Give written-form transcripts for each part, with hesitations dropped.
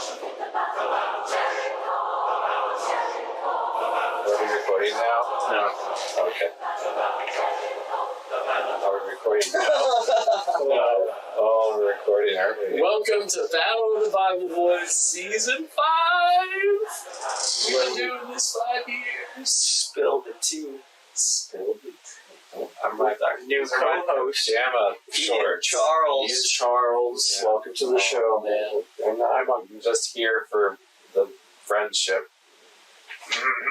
Are we recording now? No. Okay. Are we recording now? No. Oh, we're recording, aren't we? Welcome to Battle of the Bible Boys Season 5! We've been doing this 5 years. Spill the tea. Spill the tea. I'm with our new co-host, Jamma Shorts. Charles. Ian Charles. Yeah. Welcome to the show, man. And I'm just here for the friendship.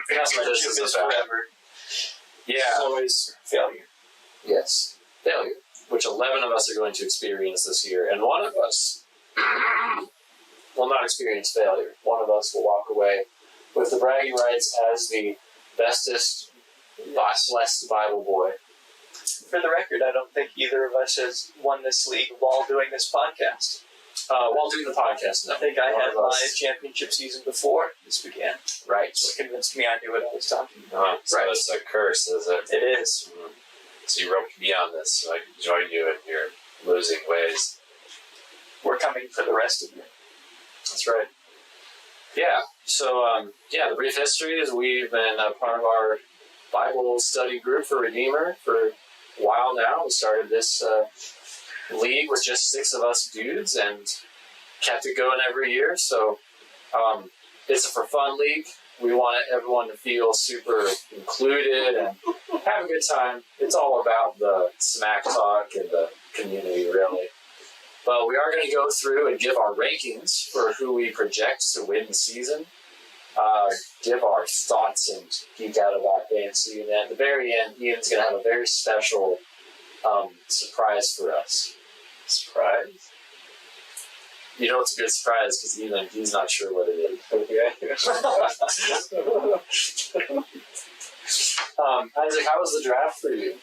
That's what this is forever. Yeah. It's always failure. Yes. Failure. Which 11 of us are going to experience this year. And one of us will not experience failure. One of us will walk away with the bragging rights as the bestest, blessed Bible boy. For the record, I don't think either of us has won this league while doing this podcast. While doing the podcast, no. I think I had my championship season before this began. Right. So it convinced me I knew what I was talking about. So it's a curse, is it? It is. Mm-hmm. So you roped me on this, so I can join you in your losing ways. We're coming for the rest of you. That's right. Yeah. So, the brief history is we've been a part of our Bible study group for Redeemer for a while now. We started this league with just 6 of us dudes and kept it going every year. So it's a for fun league. We want everyone to feel super included and have a good time. It's all about the smack talk and the community, really. But we are going to go through and give our rankings for who we project to win the season. Give our thoughts and geek out about fantasy. And at the very end, Ian's going to have a very special surprise for us. Surprise? You know it's a good surprise because even he's not sure what it is. Isaac, how was the draft for you?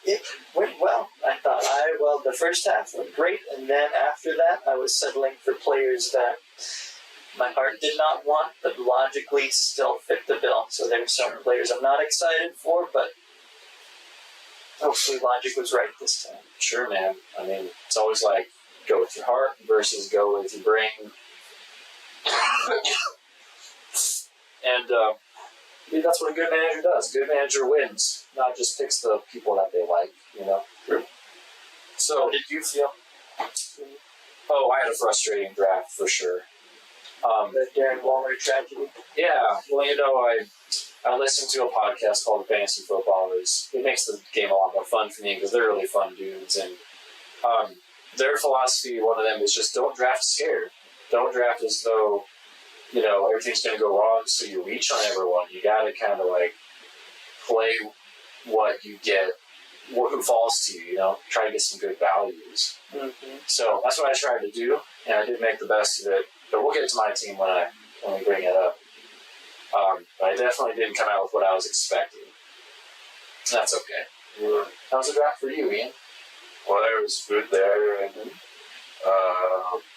It went well. I thought the first half went great, and then after that, I was settling for players that my heart did not want, but logically still fit the bill. So there's some players I'm not excited for, but hopefully logic was right this time. Sure, man. I mean, it's always like go with your heart versus go with your brain. And that's what a good manager does. A good manager wins, not just picks the people that they like, you know? So, how did you feel? Oh, I had a frustrating draft for sure. The Darren Waller tragedy? Yeah, well, you know, I listened to a podcast called The Fantasy Footballers. It makes the game a lot more fun for me because they're really fun dudes. And their philosophy, one of them, is just don't draft scared. Don't draft as though, you know, everything's going to go wrong, so you reach on everyone. You got to kind of, like, play what you get, who falls to you, you know? Try to get some good values. Mm-hmm. So that's what I tried to do, and I did make the best of it. But we'll get to my team when we bring it up. But I definitely didn't come out with what I was expecting. That's okay. How was the draft for you, Ian? Well, there was food there, and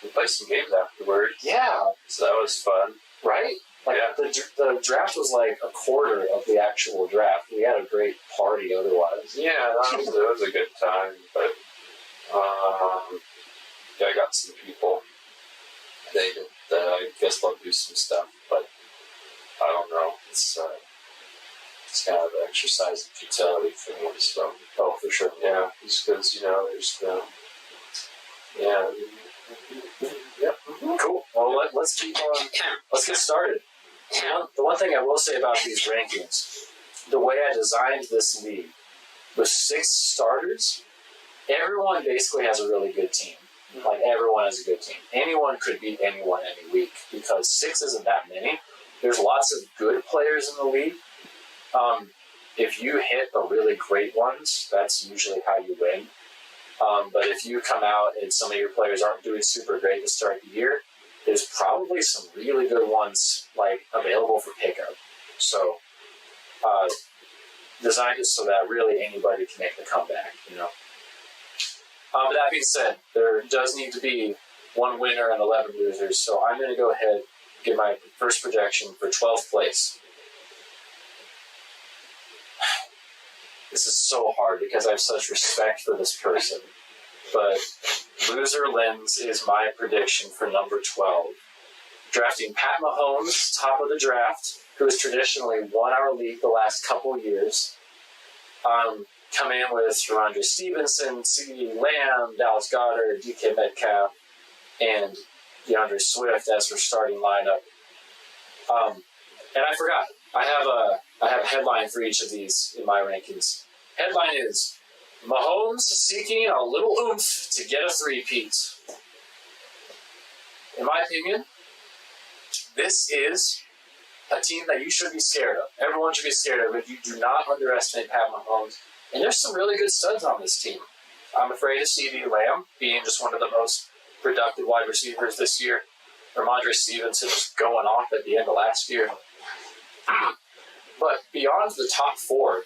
we played some games afterwards. Yeah. So that was fun. Right? Like, yeah. The draft was like a quarter of the actual draft. We had a great party otherwise. Yeah, it was a good time, but I got some people. They did, I guess they'll do some stuff, but I don't know. It's kind of an exercise in futility for me, so. Oh, for sure. Yeah, just because, you know, there's Yep. Cool. Well, let's keep on. Let's get started. The one thing I will say about these rankings, the way I designed this league, with 6 starters, everyone basically has a really good team. Like, everyone has a good team. Anyone could beat anyone any week because 6 isn't that many. There's lots of good players in the league. If you hit the really great ones, that's usually how you win. But if you come out and some of your players aren't doing super great to start the year, there's probably some really good ones like available for pickup. So designed it so that really anybody can make the comeback, you know. But that being said, there does need to be 1 winner and 11 losers. So I'm going to go ahead and give my first projection for 12th place. This is so hard because I have such respect for this person. but loser lens is my prediction for number 12. Drafting Pat Mahomes, top of the draft, who has traditionally won our league the last couple years. Come in with Ramondre Stevenson, CeeDee Lamb, Dallas Goedert, DK Metcalf, and DeAndre Swift as our starting lineup. And I forgot, I have a headline for each of these in my rankings. Headline is, Mahomes seeking a little oomph to get a three-peat. In my opinion, this is a team that you should be scared of. Everyone should be scared of it. You do not underestimate Pat Mahomes. And there's some really good studs on this team. I'm afraid of CeeDee Lamb being just one of the most productive wide receivers this year. Ramondre Stevenson was going off at the end of last year. But beyond the top four,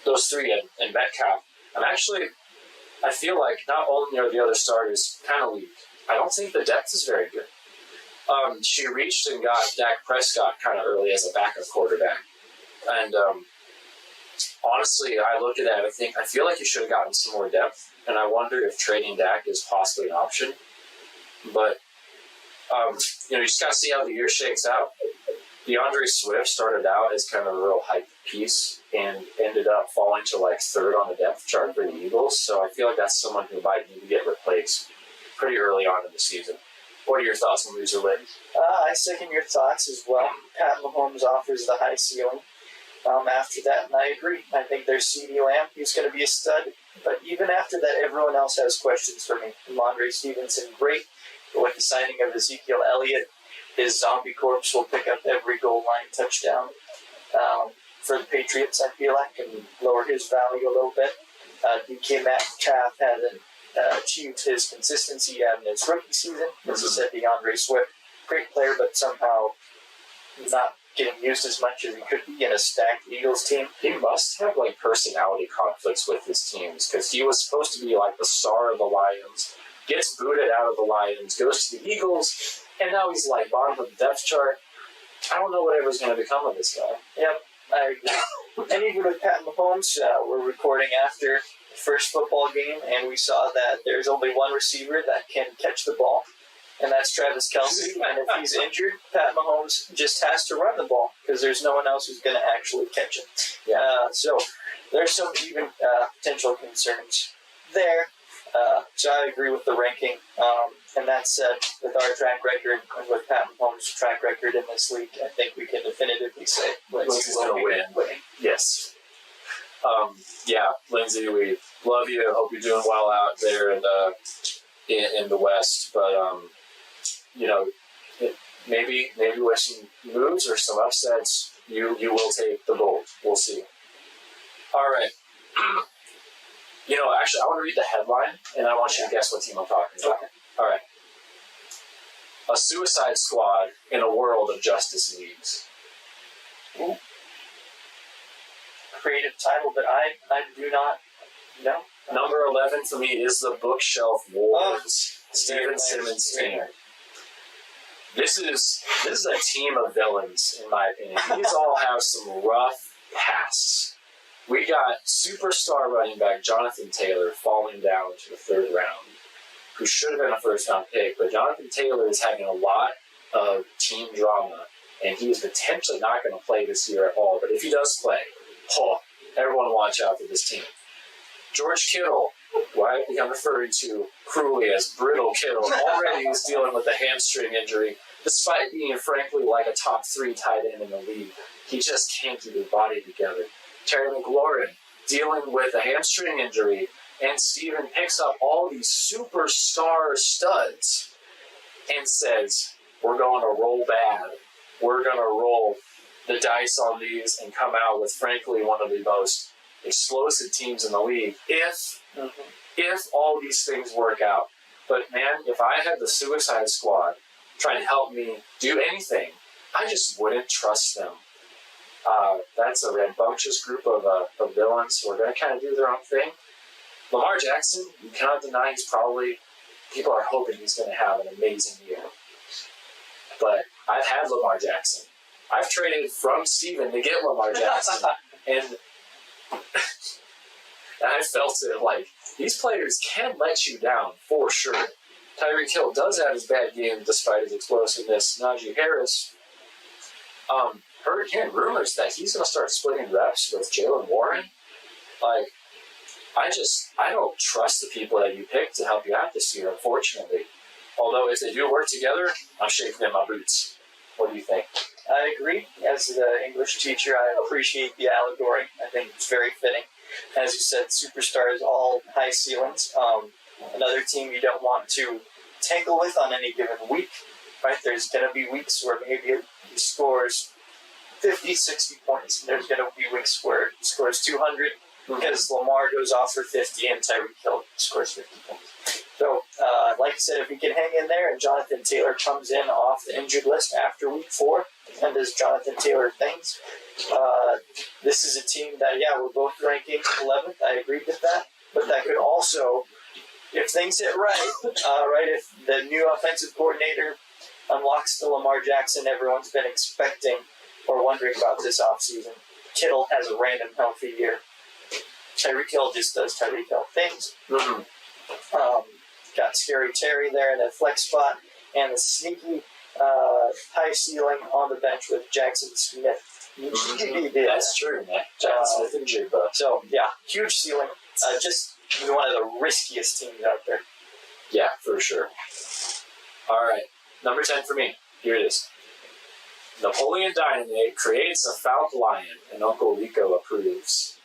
those three and Metcalf, I feel like not only are the other starters kind of weak, I don't think the depth is very good. She reached and got Dak Prescott kind of early as a backup quarterback. And honestly, I look at that, I feel like you should have gotten some more depth. And I wonder if trading Dak is possibly an option. But, you just got to see how the year shakes out. DeAndre Swift started out as kind of a real hype piece and ended up falling to like third on the depth chart for the Eagles. So I feel like that's someone who might need to get replaced pretty early on in the season. What are your thoughts on loser wins? I second your thoughts as well. Pat Mahomes offers the high ceiling. After that, and I agree. I think there's CeeDee Lamb. He's going to be a stud. But even after that, everyone else has questions for me. Ramondre Stevenson, great. But with the signing of Ezekiel Elliott, his zombie corpse will pick up every goal line touchdown for the Patriots, I feel like, and lower his value a little bit. DK Metcalf hasn't achieved his consistency in his rookie season. As I said, DeAndre Swift, great player, but somehow not getting used as much as he could be in a stacked Eagles team. He must have like personality conflicts with his teams because he was supposed to be like the star of the Lions, gets booted out of the Lions, goes to the Eagles, and now he's like bottom of the depth chart. I don't know whatever's going to become of this guy. Yep, I agree. And even with Pat Mahomes, we're recording after the first football game, and we saw that there's only one receiver that can catch the ball, and that's Travis Kelce. And if he's injured, Pat Mahomes just has to run the ball because there's no one else who's going to actually catch it. So there's some even potential concerns there. So I agree with the ranking. And that said, with our track record and with Pat Mahomes' track record in this league, I think we can definitively say Lindsay's going to win. Yes. Lindsay, we love you. Hope you're doing well out there in the West. But maybe with some moves or some upsets, you will take the gold. We'll see. All right. Actually, I want to read the headline, and I want you to guess what team I'm talking about. Okay. All right. A Suicide Squad in a world of Justice Leagues. Ooh. Creative title, but I do not know. Number 11 for me is the Bookshelf Wars. Steven nice. Simmons team. This is a team of villains, in my opinion. These all have some rough pasts. We got superstar running back Jonathan Taylor falling down to the third round, who should have been a first-round pick, but Jonathan Taylor is having a lot of team drama, and he is potentially not going to play this year at all. But if he does play, everyone watch out for this team. George Kittle, who I think I'm referring to cruelly as Brittle Kittle, already is dealing with a hamstring injury, despite being, frankly, like a top 3 tight end in the league. He just can't keep his body together. Terry McLaurin dealing with a hamstring injury, and Steven picks up all these superstar studs and says, we're going to roll bad. We're going to roll the dice on these and come out with, frankly, one of the most explosive teams in the league if all these things work out. But, man, if I had the Suicide Squad trying to help me do anything, I just wouldn't trust them. That's a rambunctious group of villains who are going to kind of do their own thing. Lamar Jackson, you cannot deny people are hoping he's going to have an amazing year. But I've had Lamar Jackson. I've traded from Steven to get Lamar Jackson. and I felt it like these players can let you down for sure. Tyreek Hill does have his bad game despite his explosiveness. Najee Harris, heard again rumors that he's going to start splitting reps with Jalen Warren. Like, I don't trust the people that you pick to help you out this year, unfortunately. Although if they do work together, I'm shaking in my boots. What do you think? I agree. As the English teacher, I appreciate the allegory. I think it's very fitting. As you said, superstars, all high ceilings. Another team you don't want to tangle with on any given week, right? There's going to be weeks where maybe he scores 50, 60 points. And there's going to be weeks where he scores 200 because Lamar goes off for 50 and Tyreek Hill scores 50 points. So, like I said, if we can hang in there and Jonathan Taylor comes in off the injured list after week 4 and does Jonathan Taylor things, this is a team that, we're both ranking 11th. I agree with that. But that could also, if things hit right, if the new offensive coordinator unlocks the Lamar Jackson everyone's been expecting or wondering about this offseason, Kittle has a random healthy year. Tyreek Hill just does Tyreek Hill things. Got Scary Terry there in that flex spot, and a sneaky high ceiling on the bench with Jackson Smith. That's true, man. Jackson Smith and Jigba. So, huge ceiling. Just one of the riskiest teams out there. Yeah, for sure. All right, number 10 for me. Here it is. Napoleon Dynamite creates a Falk Lion, and Uncle Rico approves.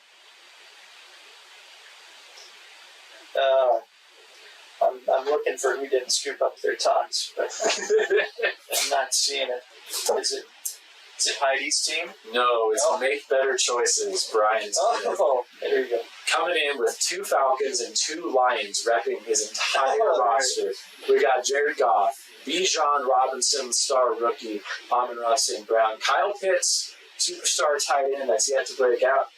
I'm looking for who didn't scoop up their tots, but I'm not seeing it. Is it Heidi's team? No, it's Make Better Choices, Brian's team. Oh, there you go. Coming in with 2 Falcons and 2 Lions repping his entire roster. We got Jared Goff, Bijan Robinson, star rookie, Amon-Ra St. Brown, Kyle Pitts, superstar tight end that's yet to break out,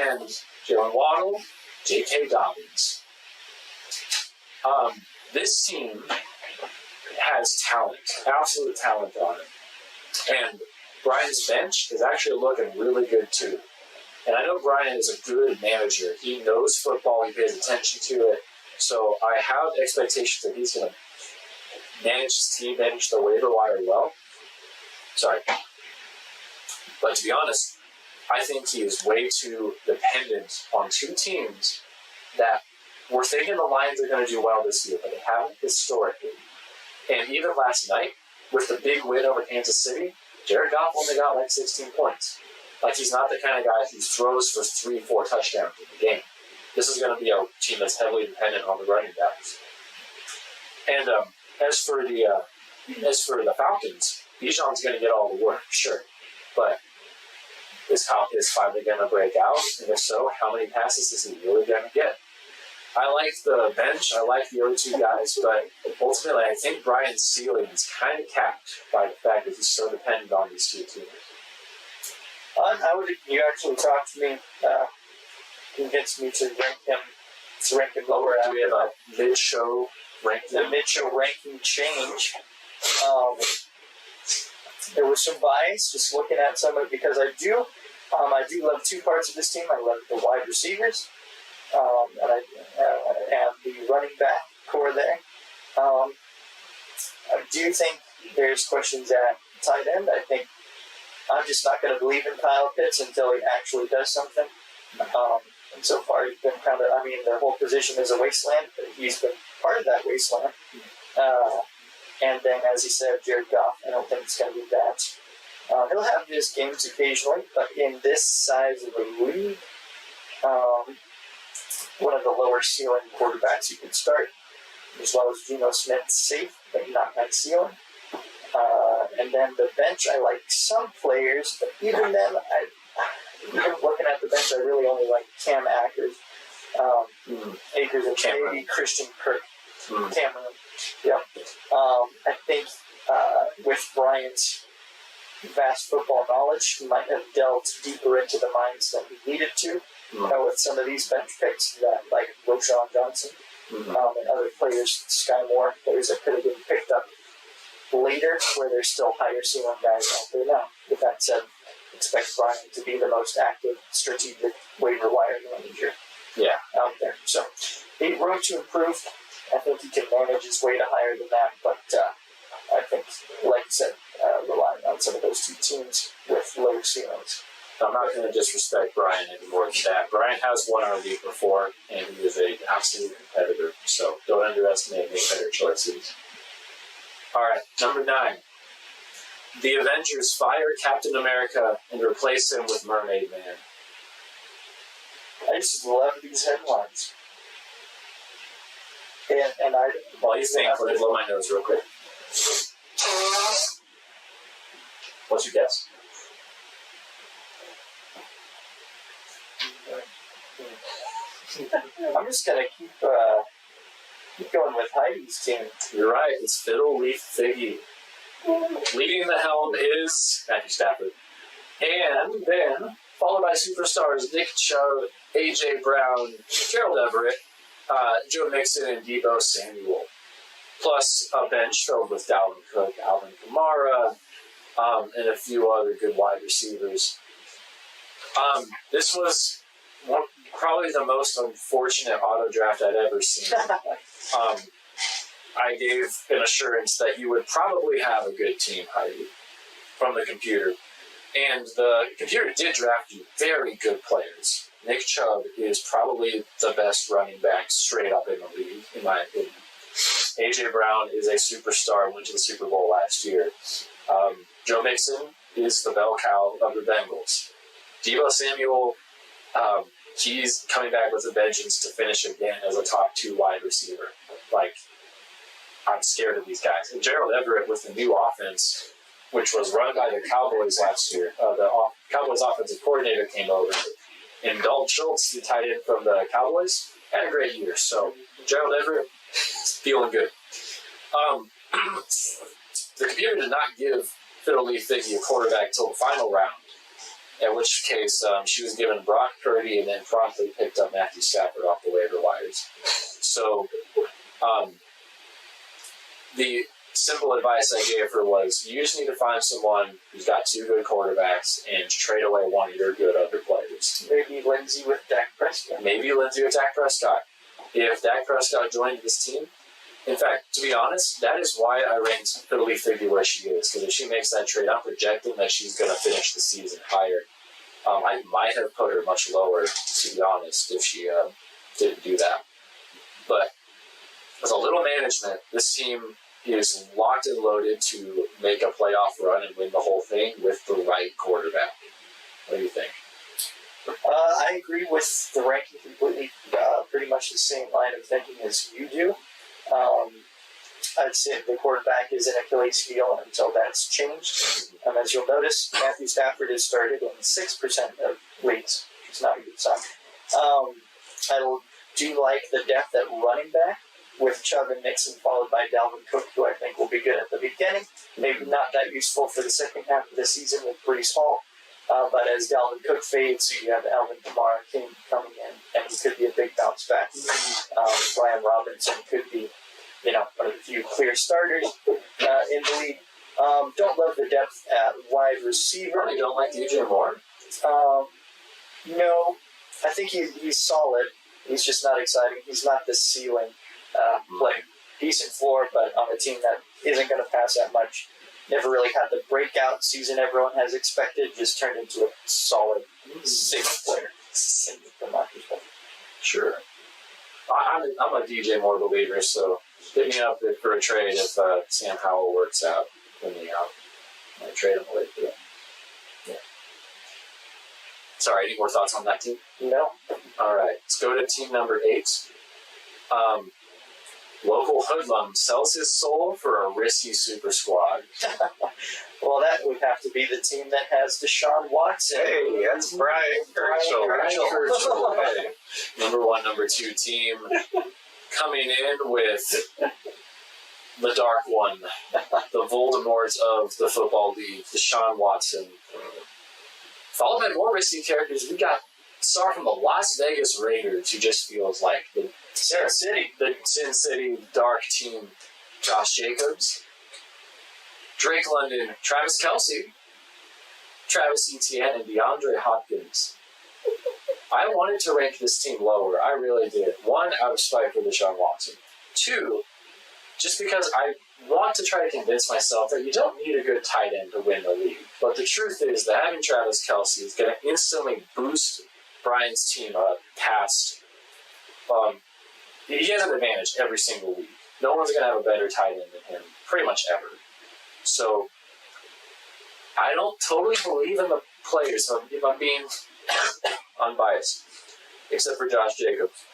and Jalen Waddle, J.K. Dobbins. This team has talent, absolute talent on it. And Brian's bench is actually looking really good too. And I know Brian is a good manager. He knows football, he pays attention to it. So I have expectations that he's going to manage his team, manage the waiver wire well. Sorry. But to be honest, I think he is way too dependent on 2 teams that we're thinking the Lions are going to do well this year, but they haven't historically. And even last night, with the big win over Kansas City, Jared Goff only got like 16 points. Like, he's not the kind of guy who throws for 3-4 touchdowns in the game. This is going to be a team that's heavily dependent on the running backs. And as for the Falcons, Bijan's going to get all the work, sure. But is Kyle Pitts finally going to break out? And if so, how many passes is he really going to get? I like the bench, I like the other 2 guys, but ultimately I think Brian's ceiling is kind of capped by the fact that he's so dependent on these 2 teams. You actually talked to me, convinced me to rank him lower. Do we have a mid-show ranking? The mid-show ranking change. There was some bias just looking at some of it because I do love 2 parts of this team. I love the wide receivers. And the running back core there. I do think there's questions at tight end. I think I'm just not going to believe in Kyle Pitts until he actually does something. And so far, he's been kind of, the whole position is a wasteland, but he's been part of that wasteland. And then, as he said, Jared Goff, I don't think it's going to be that. He'll have his games occasionally, but in this size of a league, one of the lower ceiling quarterbacks you can start, as well as Geno Smith, safe, but not high ceiling. And then the bench, I like some players, but even then, even looking at the bench, I really only like Cam Akers, Akers and maybe Christian Kirk, Cameron. Yep. I think with Brian's vast football knowledge, he might have delved deeper into the minds than he needed to. With some of these bench picks, that like Roshan Johnson and other players, Sky Moore, players that could have been picked up later, where there's still higher ceiling guys out there now. With that said, expect Brian to be the most active strategic waiver wire manager out there. So road to improve. I think he can manage his way to higher than that, but I think, like I said, relying on some of those two teams with lower ceilings. I'm not going to disrespect Brian any more than that. Brian has won our league before, and he is an absolute competitor. So don't underestimate his better choices. All right, number 9. The Avengers fire Captain America and replace him with Mermaid Man. I just love these headlines. And I... While you think, let me blow my nose real quick. What's your guess? I'm just going to keep going with Heidi's team. You're right, it's Fiddle Leaf Figgy. Leading the helm is Matthew Stafford. And then, followed by superstars Nick Chubb, A.J. Brown, Gerald Everett, Joe Mixon, and Deebo Samuel. Plus a bench filled with Dalvin Cook, Alvin Kamara, and a few other good wide receivers. This was probably the most unfortunate auto draft I'd ever seen. I gave an assurance that you would probably have a good team, Heidi, from the computer. And the computer did draft you very good players. Nick Chubb is probably the best running back straight up in the league, in my opinion. A.J. Brown is a superstar, went to the Super Bowl last year. Joe Mixon is the bell cow of the Bengals. Deebo Samuel, he's coming back with a vengeance to finish again as a top 2 wide receiver. I'm scared of these guys. And Gerald Everett with the new offense, which was run by the Cowboys last year. The Cowboys offensive coordinator came over. And Dalton Schultz, the tight end from the Cowboys, had a great year. So Gerald Everett is feeling good. The computer did not give Fiddle Leaf Figgy a quarterback till the final round, in which case she was given Brock Purdy and then promptly picked up Matthew Stafford off the waiver wires. So the simple advice I gave her was, you just need to find someone who's got 2 good quarterbacks and trade away one of your good other players. Maybe Lindsey with Dak Prescott. If Dak Prescott joined this team, in fact, to be honest, that is why I ranked Fiddle Leaf Figgy where she is, because if she makes that trade, I'm projecting that she's going to finish the season higher. I might have put her much lower, to be honest, if she didn't do that. But with a little management, this team is locked and loaded to make a playoff run and win the whole thing with the right quarterback. What do you think? I agree with the ranking completely. Pretty much the same line of thinking as you do. I'd say the quarterback is an Achilles heel until that's changed. As you'll notice, Matthew Stafford has started in 6% of leagues, which is not a good sign. I do like the depth at running back, with Chubb and Mixon followed by Dalvin Cook, who I think will be good at the beginning. Maybe not that useful for the second half of the season with Breece Hall. But as Dalvin Cook fades, you have Alvin Kamara King coming in, and he could be a big bounce back. Brian Robinson could be, one of the few clear starters in the league. Don't love the depth at wide receiver. You don't like DJ Moore? No. I think he's solid. He's just not exciting. He's not the ceiling player. Decent floor, but on a team that isn't going to pass that much. Never really had the breakout season everyone has expected. Just turned into a solid sixth player from my perspective. Sure. I'm a DJ Moore believer, so hit me up for a trade if Sam Howell works out. When I trade him away for that. Yeah. Sorry, any more thoughts on that team? No. All right, let's go to team number 8. Local hoodlum sells his soul for a risky super squad. Well, that would have to be the team that has Deshaun Watson. Hey, that's Brian Kershaw. Hey. Number 1, number 2 team coming in with the Dark One, the Voldemort of the Football League, Deshaun Watson. Followed by more risky characters, we got star from the Las Vegas Raiders, who just feels like the Sin City Dark Team, Josh Jacobs, Drake London, Travis Kelce, Travis Etienne, and DeAndre Hopkins. I wanted to rank this team lower. I really did. One, out of spite for Deshaun Watson. Two, just because I want to try to convince myself that you don't need a good tight end to win the league. But the truth is that having Travis Kelce is going to instantly boost Brian's team up past. He has an advantage every single week. No one's going to have a better tight end than him, pretty much ever. So, I don't totally believe in the players, if I'm being unbiased, except for Josh Jacobs.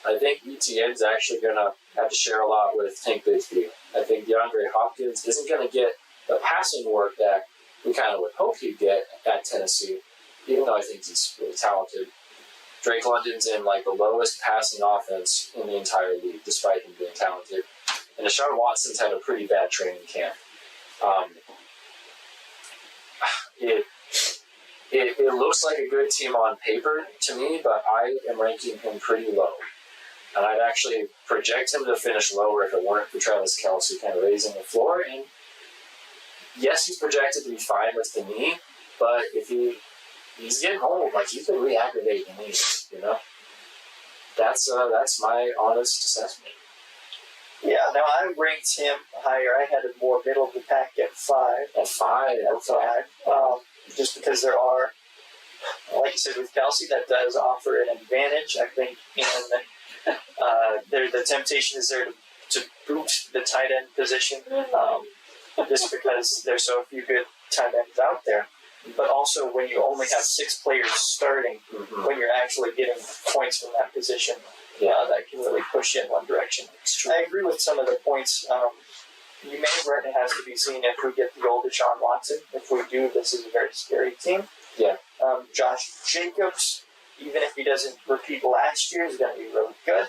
I think ETN's actually going to have to share a lot with Tank Bigsby. I think DeAndre Hopkins isn't going to get the passing work that we kind of would hope he'd get at Tennessee, even though I think he's really talented. Drake London's in like the lowest passing offense in the entire league, despite him being talented. And Deshaun Watson's had a pretty bad training camp. It looks like a good team on paper to me, but I am ranking him pretty low. And I'd actually project him to finish lower if it weren't for Travis Kelce kind of raising the floor. And yes, he's projected to be fine with the knee, but if he's getting old, like he could re-aggravate the knee, you know? That's my honest assessment. Yeah, now I ranked him higher. I had it more middle of the pack at 5. At 5? At 5. Just because there are, like you said, with Kelce, that does offer an advantage. I think the temptation is there to boot the tight end position, just because there's so few good tight ends out there. But also, when you only have 6 players starting, when you're actually getting points from that position, that can really push you in one direction. I agree with some of the points. You may regret it has to be seen if we get the old Deshaun Watson. If we do, this is a very scary team. Yeah. Josh Jacobs, even if he doesn't repeat last year, is going to be really good.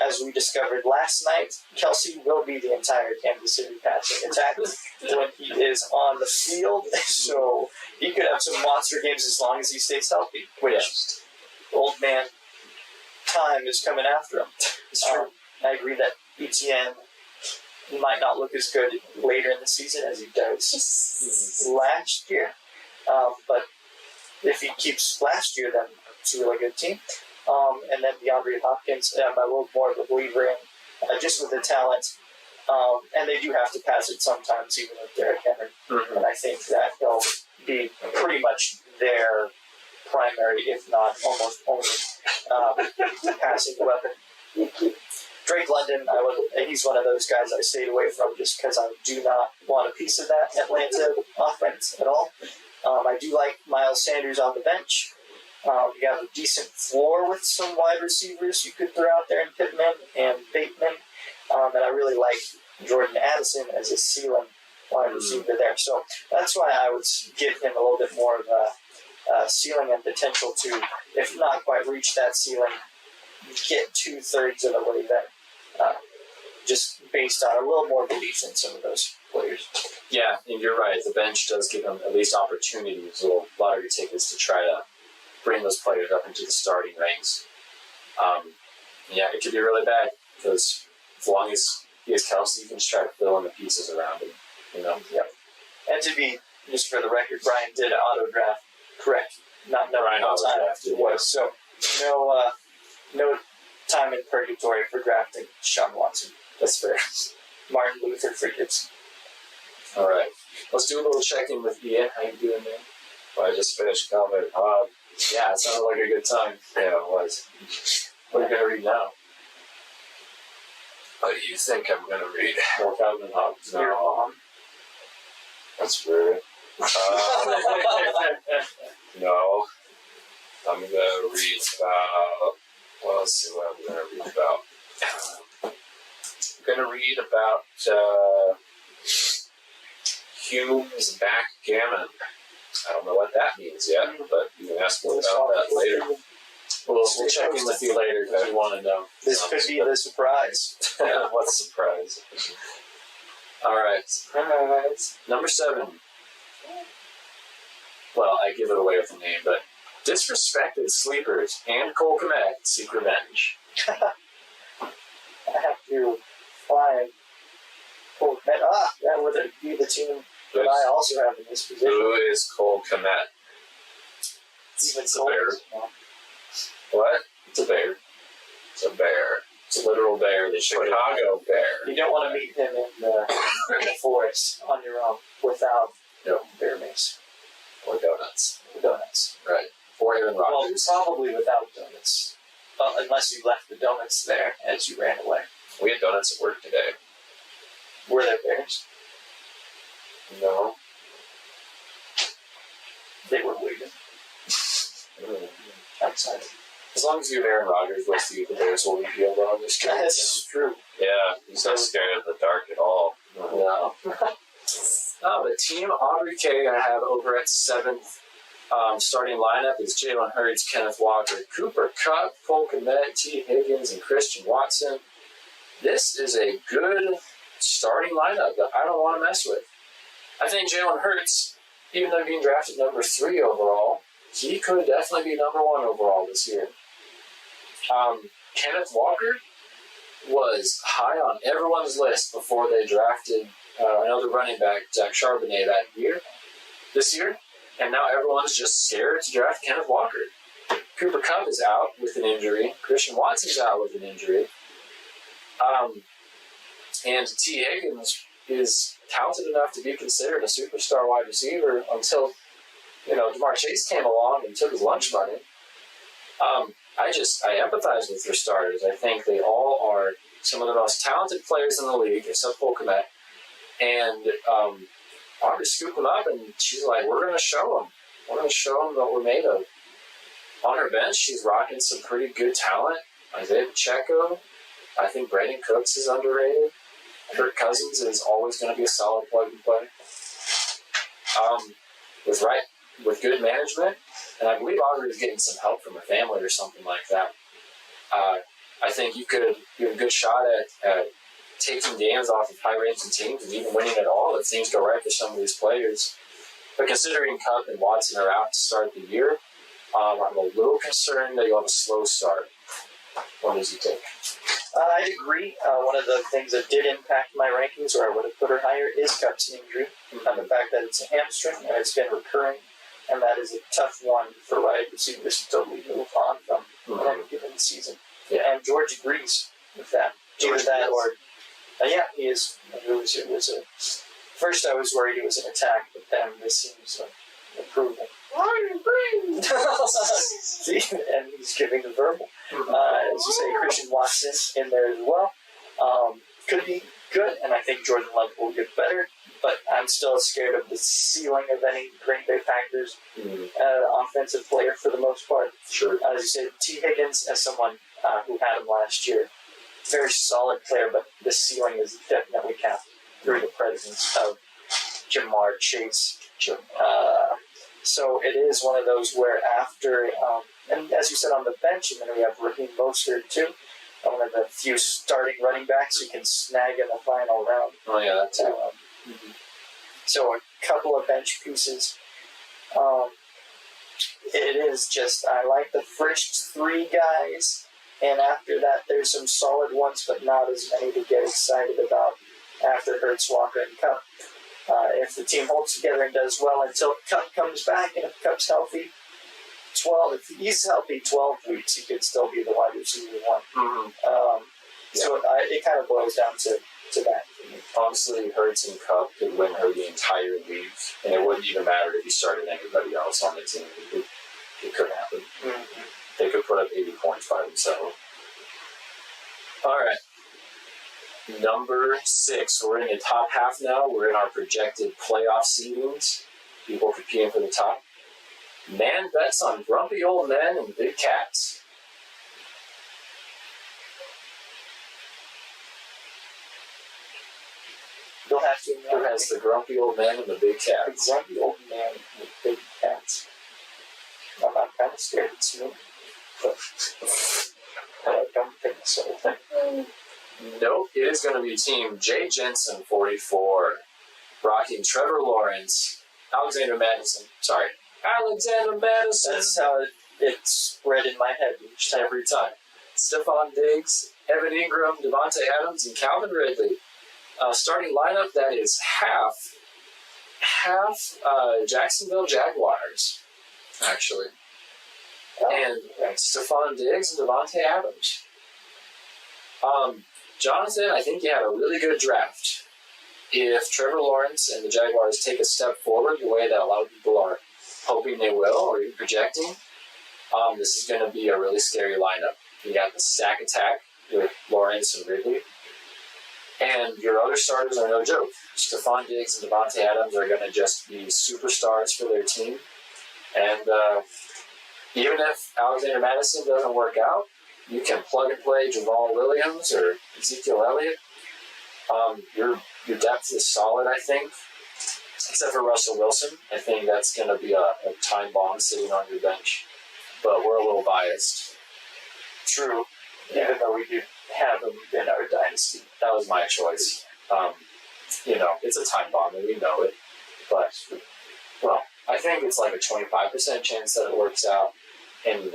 As we discovered last night, Kelce will be the entire Kansas City passing attack when he is on the field. So he could have some monster games as long as he stays healthy, which old man time is coming after him. It's true. I agree that ETN might not look as good later in the season as he does last year. But if he keeps last year, then it's a really good team. And then DeAndre Hopkins, I'm a little more of a believer in, just with the talent. And they do have to pass it sometimes, even with Derrick Henry. And I think that he'll be pretty much their primary, if not almost only, passing weapon. Drake London, he's one of those guys I stayed away from just because I do not want a piece of that Atlanta offense at all. I do like Miles Sanders on the bench. You have a decent floor with some wide receivers you could throw out there in Pittman and Bateman. And I really like Jordan Addison as a ceiling wide receiver there. So that's why I would give him a little bit more of a ceiling and potential to, if not quite reach that ceiling, get 2/3 of the way there. Just based on a little more belief in some of those players. Yeah, and you're right. The bench does give them at least opportunities, little lottery tickets to try to bring those players up into the starting ranks. It could be really bad because as long as he has Kelce, you can just try to fill in the pieces around him. You know. Yep. And to be just for the record, Brian did auto draft correct. Not Brian no time auto-drafted, it was so no time in purgatory for drafting Deshaun Watson. That's fair. Martin Luther forgives. All right, let's do a little check-in with Ian. How you doing, man? Well, I just finished Calvin Yeah, it sounded like a good time. Yeah, it was. What are you going to read now? What do you think I'm going to read? More Calvin Hobbes. Your mom. That's weird. No. I'm going to read about... Well, let's see what I'm going to read about. I'm going to read about Hume's backgammon. I don't know what that means yet, but you can ask me about that later. We'll check in with you later because we want to know. This could be the surprise. Yeah, what a surprise. All right. Surprise. Number 7. Well, I give it away with the name, but disrespected sleepers and Cole Kmet seek revenge. I have to find Cole Kmet. That would be the team that I also have in this position. Who is Cole Kmet? Even It's a bear. no. What? It's a bear. It's a bear. It's a literal bear. They put it- Chicago bear. You don't want to meet him in the forest on your own without No. bear mace Or donuts. or donuts. Right. Or Aaron Well, Rodgers. probably without donuts. Unless you left the donuts there as you ran away. We had donuts at work today. Were there bears? No. They were waiting outside. As long as you have Aaron Rodgers with you, the Bears will be able to understand. That's true. Yeah, he's not scared of the dark at all. No. But Team Aubrey K I have over at 7th. Starting lineup is Jalen Hurts, Kenneth Walker, Cooper Kupp, Cole Kmet, T. Higgins, and Christian Watson. This is a good starting lineup that I don't want to mess with. I think Jalen Hurts, even though being drafted number 3 overall, he could definitely be number 1 overall this year. Kenneth Walker was high on everyone's list before they drafted another running back, Zach Charbonnet, this year, and now everyone's just scared to draft Kenneth Walker. Cooper Kupp is out with an injury. Christian Watson's out with an injury. And T. Higgins is talented enough to be considered a superstar wide receiver until, Jamar Chase came along and took his lunch money. I empathize with their starters. I think they all are some of the most talented players in the league, except Cole Kmet. And Aubrey scooped them up, and she's like, we're going to show them. We're going to show them what we're made of. On her bench, she's rocking some pretty good talent. Isaiah Pacheco. I think Brandon Cooks is underrated. Kirk Cousins is always going to be a solid plug and play. With good management, and I believe Aubrey is getting some help from her family or something like that. I think you have a good shot at taking games off of high-ranking teams and even winning it all if things go right for some of these players. But considering Kupp and Watson are out to start the year, I'm a little concerned that you'll have a slow start. What does he take? I'd agree. One of the things that did impact my rankings, or I would have put her higher, is Kupp's injury. And the fact that it's a hamstring and it's been recurring, and that is a tough one for wide receivers to totally move on from in any given season. Yeah. And George agrees with that. Either that or, he is. It was a. First, I was worried it was an attack, but then this seems improving. See, and he's giving the verbal. As you say, Christian Watson in there as well. Could be good, and I think Jordan Love will get better, but I'm still scared of the ceiling of any Green Bay Packers offensive player for the most part. Sure. As you said, T. Higgins, as someone who had him last year, very solid player, but the ceiling is definitely capped through the presence of Jamar Chase. So it is one of those where after, and as you said, on the bench, and then we have Raheem Mostert too, one of the few starting running backs you can snag in the final round. Oh, yeah, that too. So a couple of bench pieces. It is just, I like the first 3 guys, and after that there's some solid ones, but not as many to get excited about after Hurts, Walker, and Kupp. If the team holds together and does well until Kupp comes back, and if Kupp's healthy, if he's healthy 12 weeks, he could still be the wide receiver 1. So it kind of boils down to that. Honestly, Hurts and Kupp could win her the entire league, and it wouldn't even matter if you started anybody else on the team. It could happen. They could put up 80 points by themselves. All right. Number 6. We're in the top half now. We're in our projected playoff seedings. People competing for the top. Man bets on grumpy old men and big cats. You'll have to Who has the grumpy old man and the big cats? the grumpy old man with big cats. I'm kind of scared it's me, but I don't think so. Nope, it is going to be Team Jay Jensen 44, rocking Trevor Lawrence, Alexander Madison. That's how it's read in my head each time. Every time. Stephon Diggs, Evan Ingram, Devontae Adams, and Calvin Ridley. Starting lineup that is half Jacksonville Jaguars, actually. and Stephon Diggs and Devontae Adams. Jonathan, I think you had a really good draft. If Trevor Lawrence and the Jaguars take a step forward the way that a lot of people are hoping they will, or even projecting, this is going to be a really scary lineup. You got the stack attack with Lawrence and Ridley. And your other starters are no joke. Stephon Diggs and Devontae Adams are going to just be superstars for their team. And even if Alexander Madison doesn't work out, you can plug and play Jamal Williams or Ezekiel Elliott. Your depth is solid, I think. Except for Russell Wilson. I think that's going to be a time bomb sitting on your bench. But we're a little biased. True. Even though we do have him in our dynasty. That was my choice. It's a time bomb and we know it. But, well, I think it's like a 25% chance that it works out. And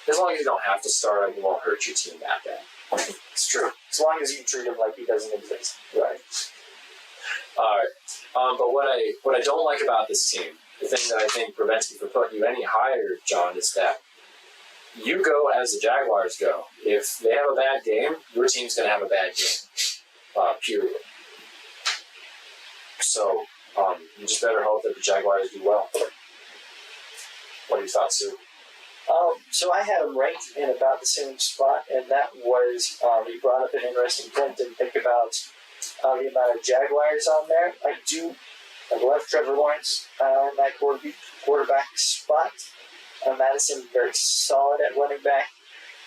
as long as you don't have to start him, it won't hurt your team that bad. It's true. As long as you treat him like he doesn't exist. Right. All right. But what I don't like about this team, the thing that I think prevents me from putting you any higher, John, is that you go as the Jaguars go. If they have a bad game, your team's going to have a bad game. Period. So you just better hope that the Jaguars do well. What are your thoughts, Sue? So I had him ranked in about the same spot, and that was, you brought up an interesting point. Didn't think about the amount of Jaguars on there. I love Trevor Lawrence in that quarterback spot. Madison very solid at running back.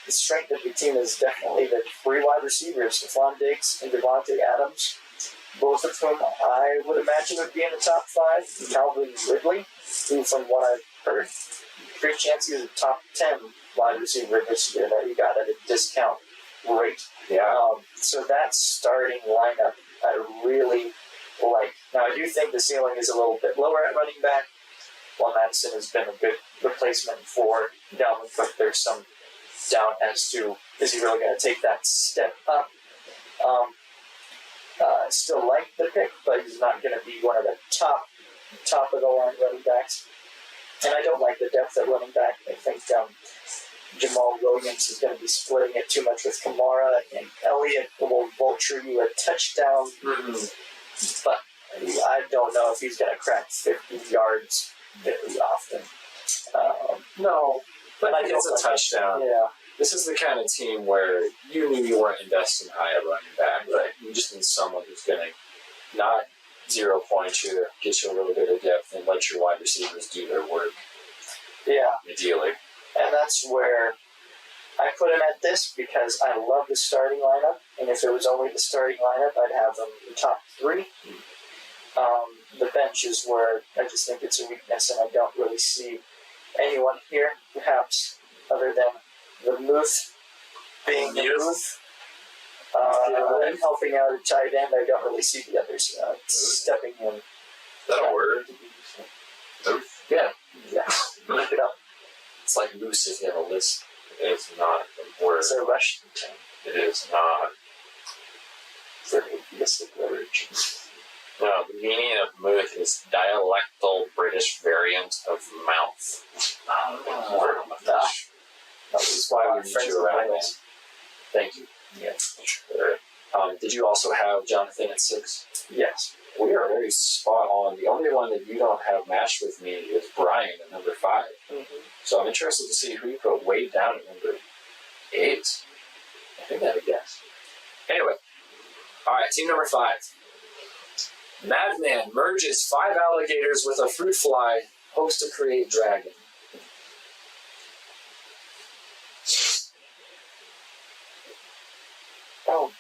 The strength of the team is definitely the three wide receivers, Stephon Diggs and Devontae Adams, both of whom I would imagine would be in the top 5. Calvin Ridley, who from what I've heard, great chance he's a top 10 wide receiver this year that he got at a discount rate. Yeah. So that starting lineup I really like. Now I do think the ceiling is a little bit lower at running back. While Madison has been a good replacement for Dalvin Cook, there's some doubt as to is he really going to take that step up. I still like the pick, but he's not going to be one of the top of the line running backs. And I don't like the depth at running back. I think Jamal Williams is going to be splitting it too much with Kamara, and Elliott will vulture you a touchdown. Mm-hmm. But I don't know if he's going to crack 50 yards very often. No, but I it's a touchdown. Yeah. This is the kind of team where you knew you weren't investing high at running back. Right? You just need someone who's going to not 0 point you, get you a little bit of depth, and let your wide receivers do their work. Yeah. Ideally. And that's where I put him at this because I love the starting lineup. And if it was only the starting lineup, I'd have him in the top 3. The bench is where I just think it's a weakness, and I don't really see anyone here, perhaps, other than the Muth being the Muth. And helping out at tight end, I don't really see the others stepping in. Is that a word? Yeah. Look it up. It's like loose if you have a list. It's not a word. It's a Russian term It is not. for atheistic literature. No, the meaning of muth is dialectal British variant of mouth. That's why we need you around, man. Thank you. Yeah. Sure. Did you also have Jonathan at 6? Yes. We are very spot on. The only one that you don't have matched with me is Brian at number 5. Mm-hmm. So I'm interested to see who you put way down at number 8. I think that'd be guess. Anyway. Alright, team number 5. Madman merges 5 alligators with a fruit fly, hopes to create dragon. Oh.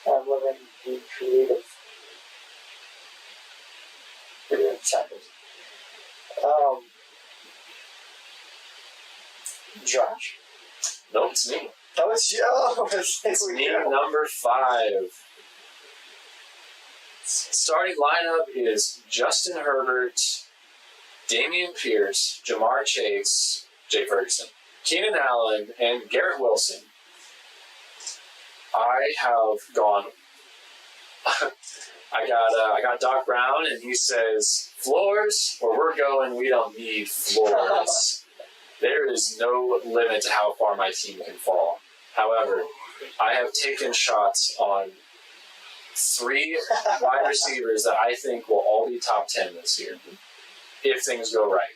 I'm loving the creative chapters. Josh? Nope, it's me. Oh, it's you. Oh, It's me, number 5. Starting lineup is Justin Herbert, Damian Pierce, Jamar Chase, Jay Ferguson, Keenan Allen, and Garrett Wilson. I have gone. I got Doc Brown, and he says floors, where we're going, we don't need floors. there is no limit to how far my team can fall. However, I have taken shots on 3 wide receivers that I think will all be top 10 this year, if things go right.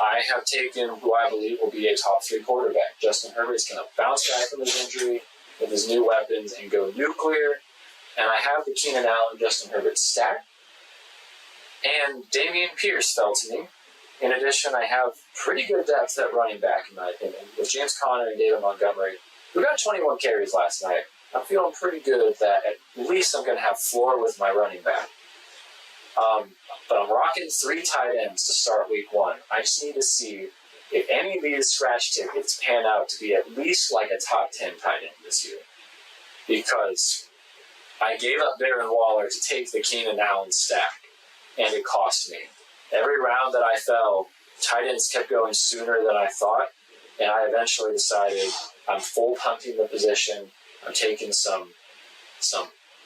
I have taken who I believe will be a top 3 quarterback. Justin Herbert's going to bounce back from his injury with his new weapons and go nuclear. And I have the Keenan Allen, Justin Herbert stack. And Dameon Pierce fell to me. In addition, I have pretty good depth at running back, in my opinion, with James Conner and David Montgomery, who got 21 carries last night. I'm feeling pretty good that at least I'm going to have floor with my running back. But I'm rocking 3 tight ends to start week 1. I just need to see if any of these scratch tickets pan out to be at least like a top 10 tight end this year. Because I gave up Darren Waller to take the Keenan Allen stack, and it cost me. Every round that I fell, tight ends kept going sooner than I thought, and I eventually decided I'm full punting the position. I'm taking some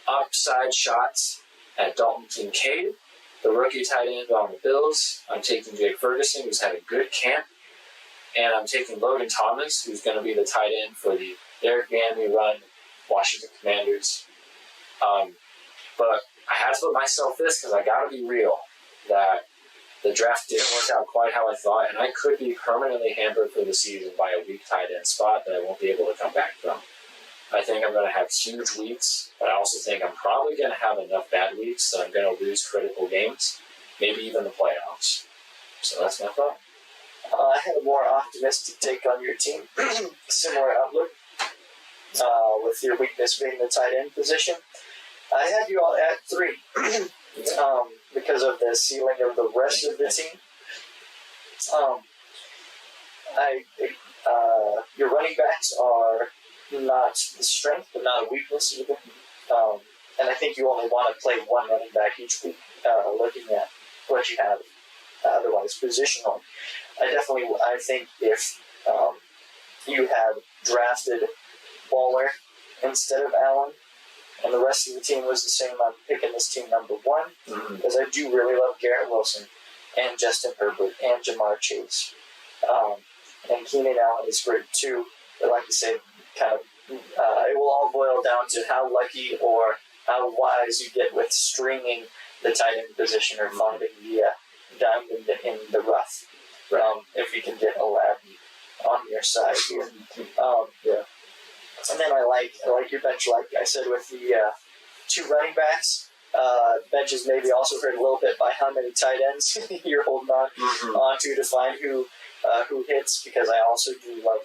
upside shots at Dalton Kincaid, the rookie tight end on the Bills. I'm taking Jake Ferguson, who's had a good camp, and I'm taking Logan Thomas, who's going to be the tight end for the Derek Vandy run Washington Commanders. But I had to put myself this because I got to be real that the draft didn't work out quite how I thought, and I could be permanently hampered for the season by a weak tight end spot that I won't be able to come back from. I think I'm going to have huge weeks, but I also think I'm probably going to have enough bad weeks that I'm going to lose critical games, maybe even the playoffs. So that's my thought. I had a more optimistic take on your team. Similar outlook, with your weakness being the tight end position. I had you all at 3 because of the ceiling of the rest of the team. Your running backs are not a strength, but not a weakness either. And I think you only want to play 1 running back each week, looking at what you have otherwise positional. I think if you had drafted Waller instead of Allen, and the rest of the team was the same, I'm picking this team number 1 because I do really love Garrett Wilson and Justin Herbert and Jamar Chase. And Keenan Allen is great too. But like I said, it will all boil down to how lucky or how wise you get with stringing the tight end position or finding the diamond in the rough. If you can get Aladdin on your side here. And then I like your bench, like I said, with the 2 running backs. Bench is maybe also hurt a little bit by how many tight ends you're holding on to find who hits, because I also do love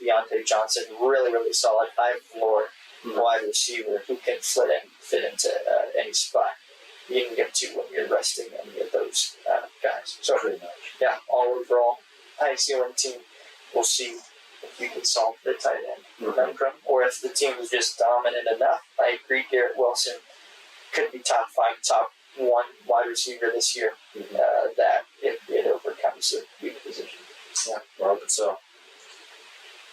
Deontay Johnson, really, really solid, high floor wide receiver who can fit into any spot. You can get to when you're resting any of those guys. So, yeah, all overall, high ceiling team. We'll see if you can solve the tight end conundrum, or if the team is just dominant enough. I agree, Garrett Wilson could be top 5, top 1 wide receiver this year, that it overcomes the weak position. Yeah, well, so.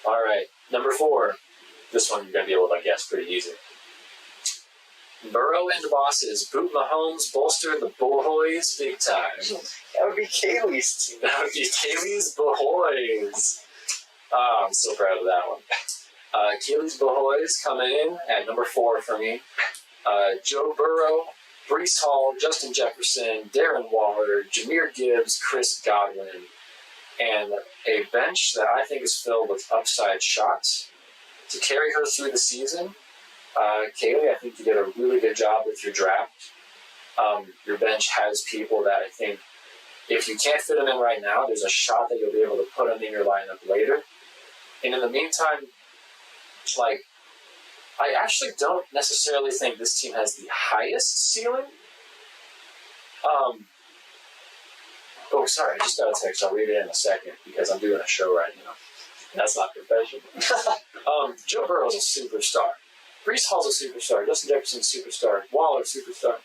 All right, number 4. This one you're going to be able to guess pretty easy. Burrow and bosses boot Mahomes, bolster the boys big time. That would be Kaylee's team. That would be Kaylee's boys. I'm so proud of that one. Kaylee's boys coming in at number 4 for me. Joe Burrow, Breece Hall, Justin Jefferson, Darren Waller, Jahmyr Gibbs, Chris Godwin, and a bench that I think is filled with upside shots to carry her through the season. Kaylee, I think you did a really good job with your draft. Your bench has people that I think, if you can't fit them in right now, there's a shot that you'll be able to put them in your lineup later. And in the meantime, I actually don't necessarily think this team has the highest ceiling. Oh, sorry, I just got a text. I'll read it in a second because I'm doing a show right now. That's not professional. Joe Burrow's a superstar. Breece Hall's a superstar. Justin Jefferson's a superstar. Waller's a superstar.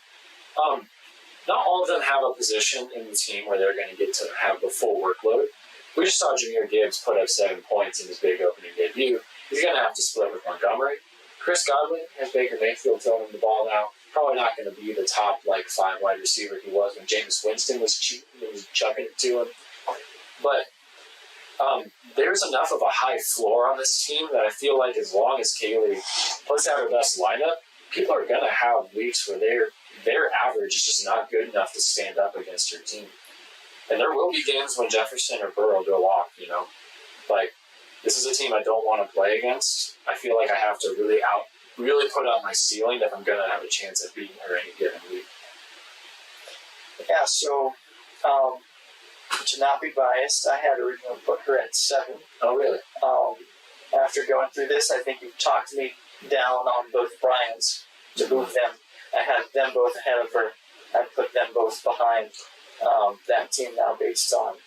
Not all of them have a position in the team where they're going to get to have the full workload. We just saw Jahmyr Gibbs put up 7 points in his big opening debut. He's going to have to split with Montgomery. Chris Godwin has Baker Mayfield throwing him the ball now. Probably not going to be the top 5 wide receiver he was when Jameis Winston was chucking it to him. But There's enough of a high floor on this team that I feel like as long as Kaylee puts out her best lineup, people are going to have weeks where their average is just not good enough to stand up against her team. And there will be games when Jefferson or Burrow go off, Like, this is a team I don't want to play against. I feel like I have to really put up my ceiling if I'm going to have a chance at beating her any given week. Yeah, so to not be biased, I had originally put her at 7. Oh, really? After going through this, I think you've talked me down on both Brian's to move them. I had them both ahead of her. I put them both behind that team now based on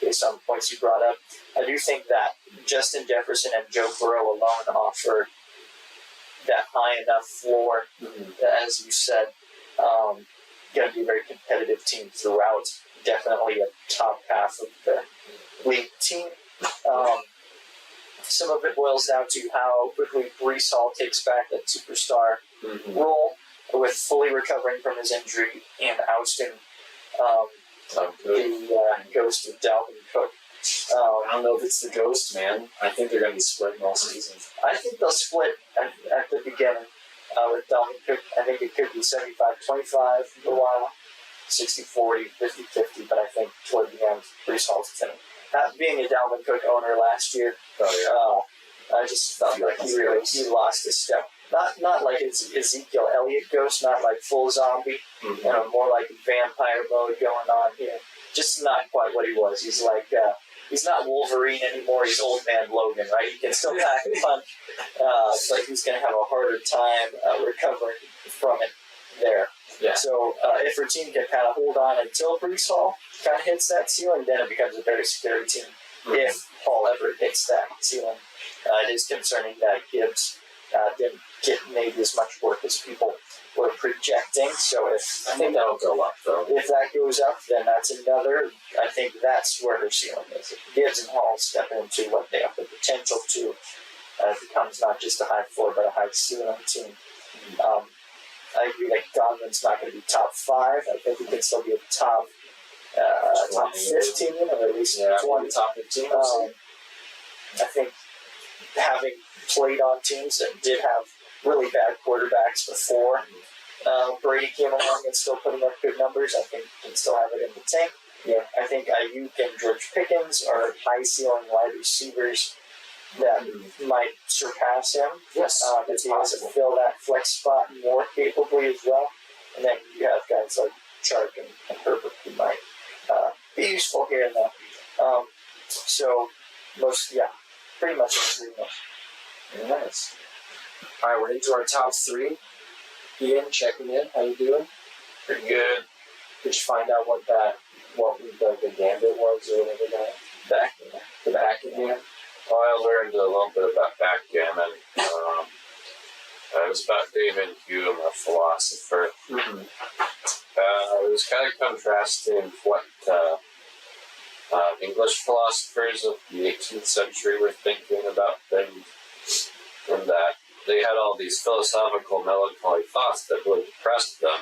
the points you brought up. I do think that Justin Jefferson and Joe Burrow alone offer that high enough floor, as you said, going to be a very competitive team throughout. Definitely a top half of the league team. Some of it boils down to how quickly Breece Hall takes back that superstar role with fully recovering from his injury and ousting the ghost of Dalvin Cook. I don't know if it's the ghost, man. I think they're going to be splitting all season. I think they'll split at the beginning with Dalvin Cook. I think it could be 75-25 for a while, 60-40, 50-50, but I think toward the end, Breece Hall's going to. Being a Dalvin Cook owner last year, I just felt like he lost his step. Not like it's Ezekiel Elliott ghost, not like full zombie, more like vampire mode going on here. Just not quite what he was. He's like he's not Wolverine anymore. He's Old Man Logan, right? He can still pack a punch, but he's going to have a harder time recovering from it there. Yeah. So if her team can kind of hold on until Breece Hall kind of hits that ceiling, then it becomes a very scary team. If Hall ever hits that ceiling, it is concerning that Gibbs didn't get maybe as much work as people were projecting. So I think that'll go up, though. If that goes up, then that's another. I think that's where her ceiling is. If Gibbs and Hall step into what they have the potential to, it becomes not just a high floor but a high ceiling team. I agree that Godwin's not going to be top 5. I think he can still be a top 15 or at least 20. Top 15. I think having played on teams that did have really bad quarterbacks before Brady came along and still putting up good numbers, I think he can still have it in the tank. Yeah, I think Ayuk and George Pickens are high ceiling wide receivers that might surpass him. Yes, it's possible to fill that flex spot more capably as well. And then you have guys like Chark and Herbert who might be useful here and there. Pretty much in agreement. Nice. All right, we're into our top 3. Ian, checking in. How you doing? Pretty good. Did you find out what the gambit was or whatever that the back again? Well, I learned a little bit about backgammon. It was about David Hume, a philosopher. It was kind of contrasting what English philosophers of the 18th century were thinking about things, and that they had all these philosophical, melancholy thoughts that really depressed them,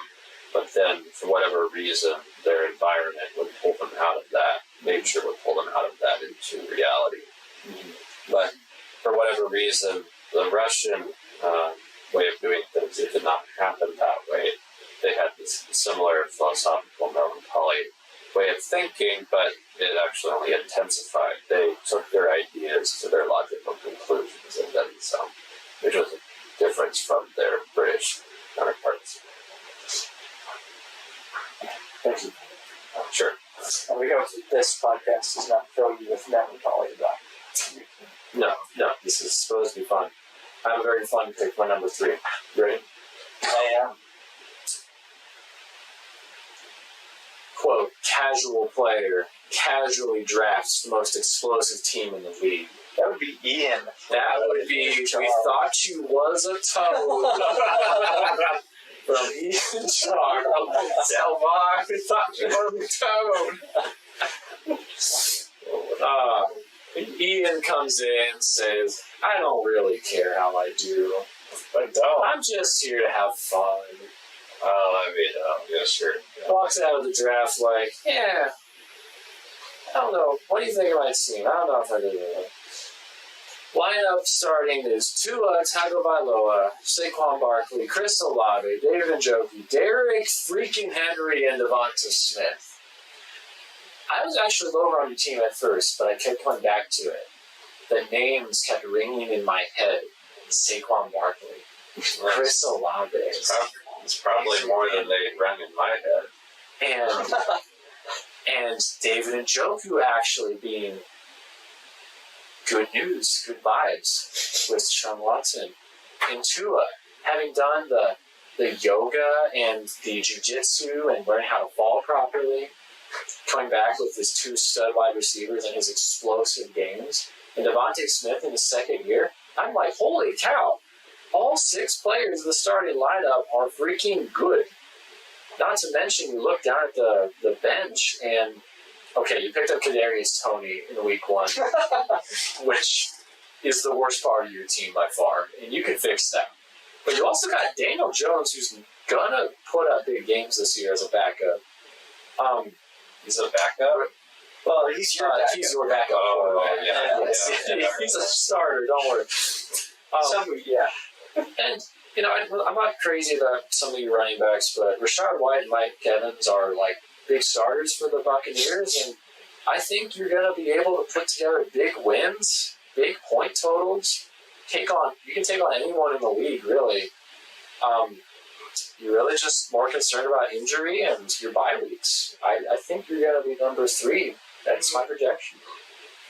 but then, for whatever reason, their environment would pull them out of that. Nature would pull them out of that into reality. But for whatever reason, the Russian way of doing things, it did not happen that way. They had this similar philosophical, melancholy way of thinking, but it actually only intensified. They took their ideas to their logical conclusions and then some, which was a difference from their British counterparts. Thank you. Sure. And we hope that this podcast does not fill you with melancholy about it. No, this is supposed to be fun. I have a very fun pick for number 3. You ready? I am. Quote, casual player, casually drafts the most explosive team in the league. That would be Ian. That would be, we thought you was a toad. From Ian Charles. Elmar, we thought you was a toad. Ian comes in and says, I don't really care how I do. But don't. I'm just here to have fun. Yeah, sure. Walks out of the draft like, yeah, don't know. What do you think of my team? I don't know if I do that. Lineup starting is Tua Tagovailoa, Saquon Barkley, Chris Olave, David Njoku, Derek freaking Henry, and Devonta Smith. I was actually lower on your team at first, but I kept coming back to it. The names kept ringing in my head. Saquon Barkley, Chris Olave. It's probably more than they rang in my head. And David Njoku actually being good news, good vibes with Sean Watson. And Tua, having done the yoga and the jiu-jitsu and learning how to fall properly, coming back with his 2 stud wide receivers and his explosive games, and Devontae Smith in his second year, I'm like, holy cow, all 6 players in the starting lineup are freaking good. Not to mention, you look down at the bench and, okay, you picked up Kadarius Toney in week 1, which is the worst part of your team by far, and you can fix that. But you also got Daniel Jones, who's gonna put up big games this year as a backup. He's a backup? Well, he's your backup. He's your backup. Oh, yeah. He's a starter, don't worry. And, you know, I'm not crazy about some of your running backs, but Rashad White and Mike Evans are, like, big starters for the Buccaneers, and I think you're going to be able to put together big wins, big point totals. You can take on anyone in the league, really. You're really just more concerned about injury and your bye weeks. I think you're going to be number 3. That's my projection.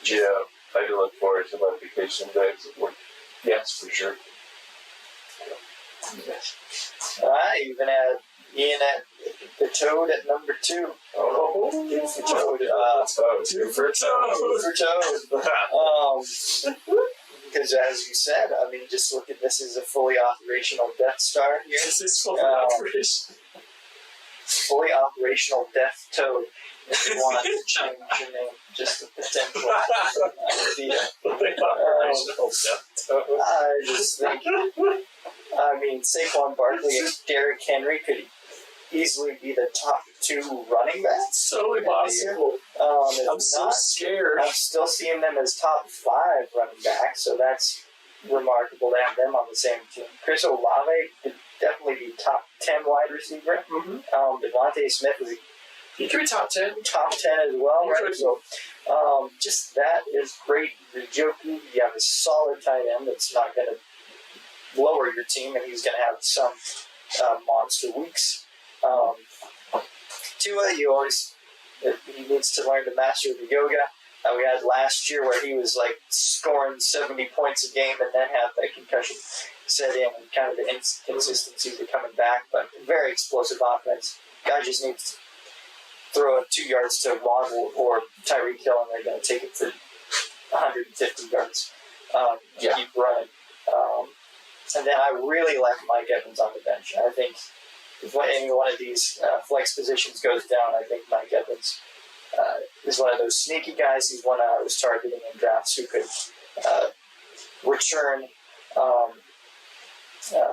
Yeah, I do look forward to my vacation days at work. Yes, for sure. I even had Ian at the Toad at number 2. Oh, 2 for Toad. 2 for Toad. 2 for Toad. Because as you said, I mean, just look at this as a fully operational Death Star here. This is fully operational. Fully operational Death Toad. If you want to change your name, just the potential idea. I just think, I mean, Saquon Barkley and Derrick Henry could easily be the top 2 running backs. It's totally possible. I'm so scared. I'm still seeing them as top 5 running backs, so that's remarkable to have them on the same team. Chris Olave could definitely be top 10 wide receiver. Devontae Smith he could be top 10. Top 10 as well, right? So, just that is great. Njoku, you have a solid tight end that's not going to lower your team, and he's going to have some monster weeks. Tua, he needs to learn to master the yoga. We had last year where he was like scoring 70 points a game and then had that concussion set in, and kind of the inconsistencies are coming back, but very explosive offense. Guy just needs to throw it 2 yards to Waddle or Tyreek Hill, and they're going to take it for 150 yards. Keep running. And then I really like Mike Evans on the bench. I think if any one of these flex positions goes down, I think Mike Evans is one of those sneaky guys. He's one I was targeting in drafts who could return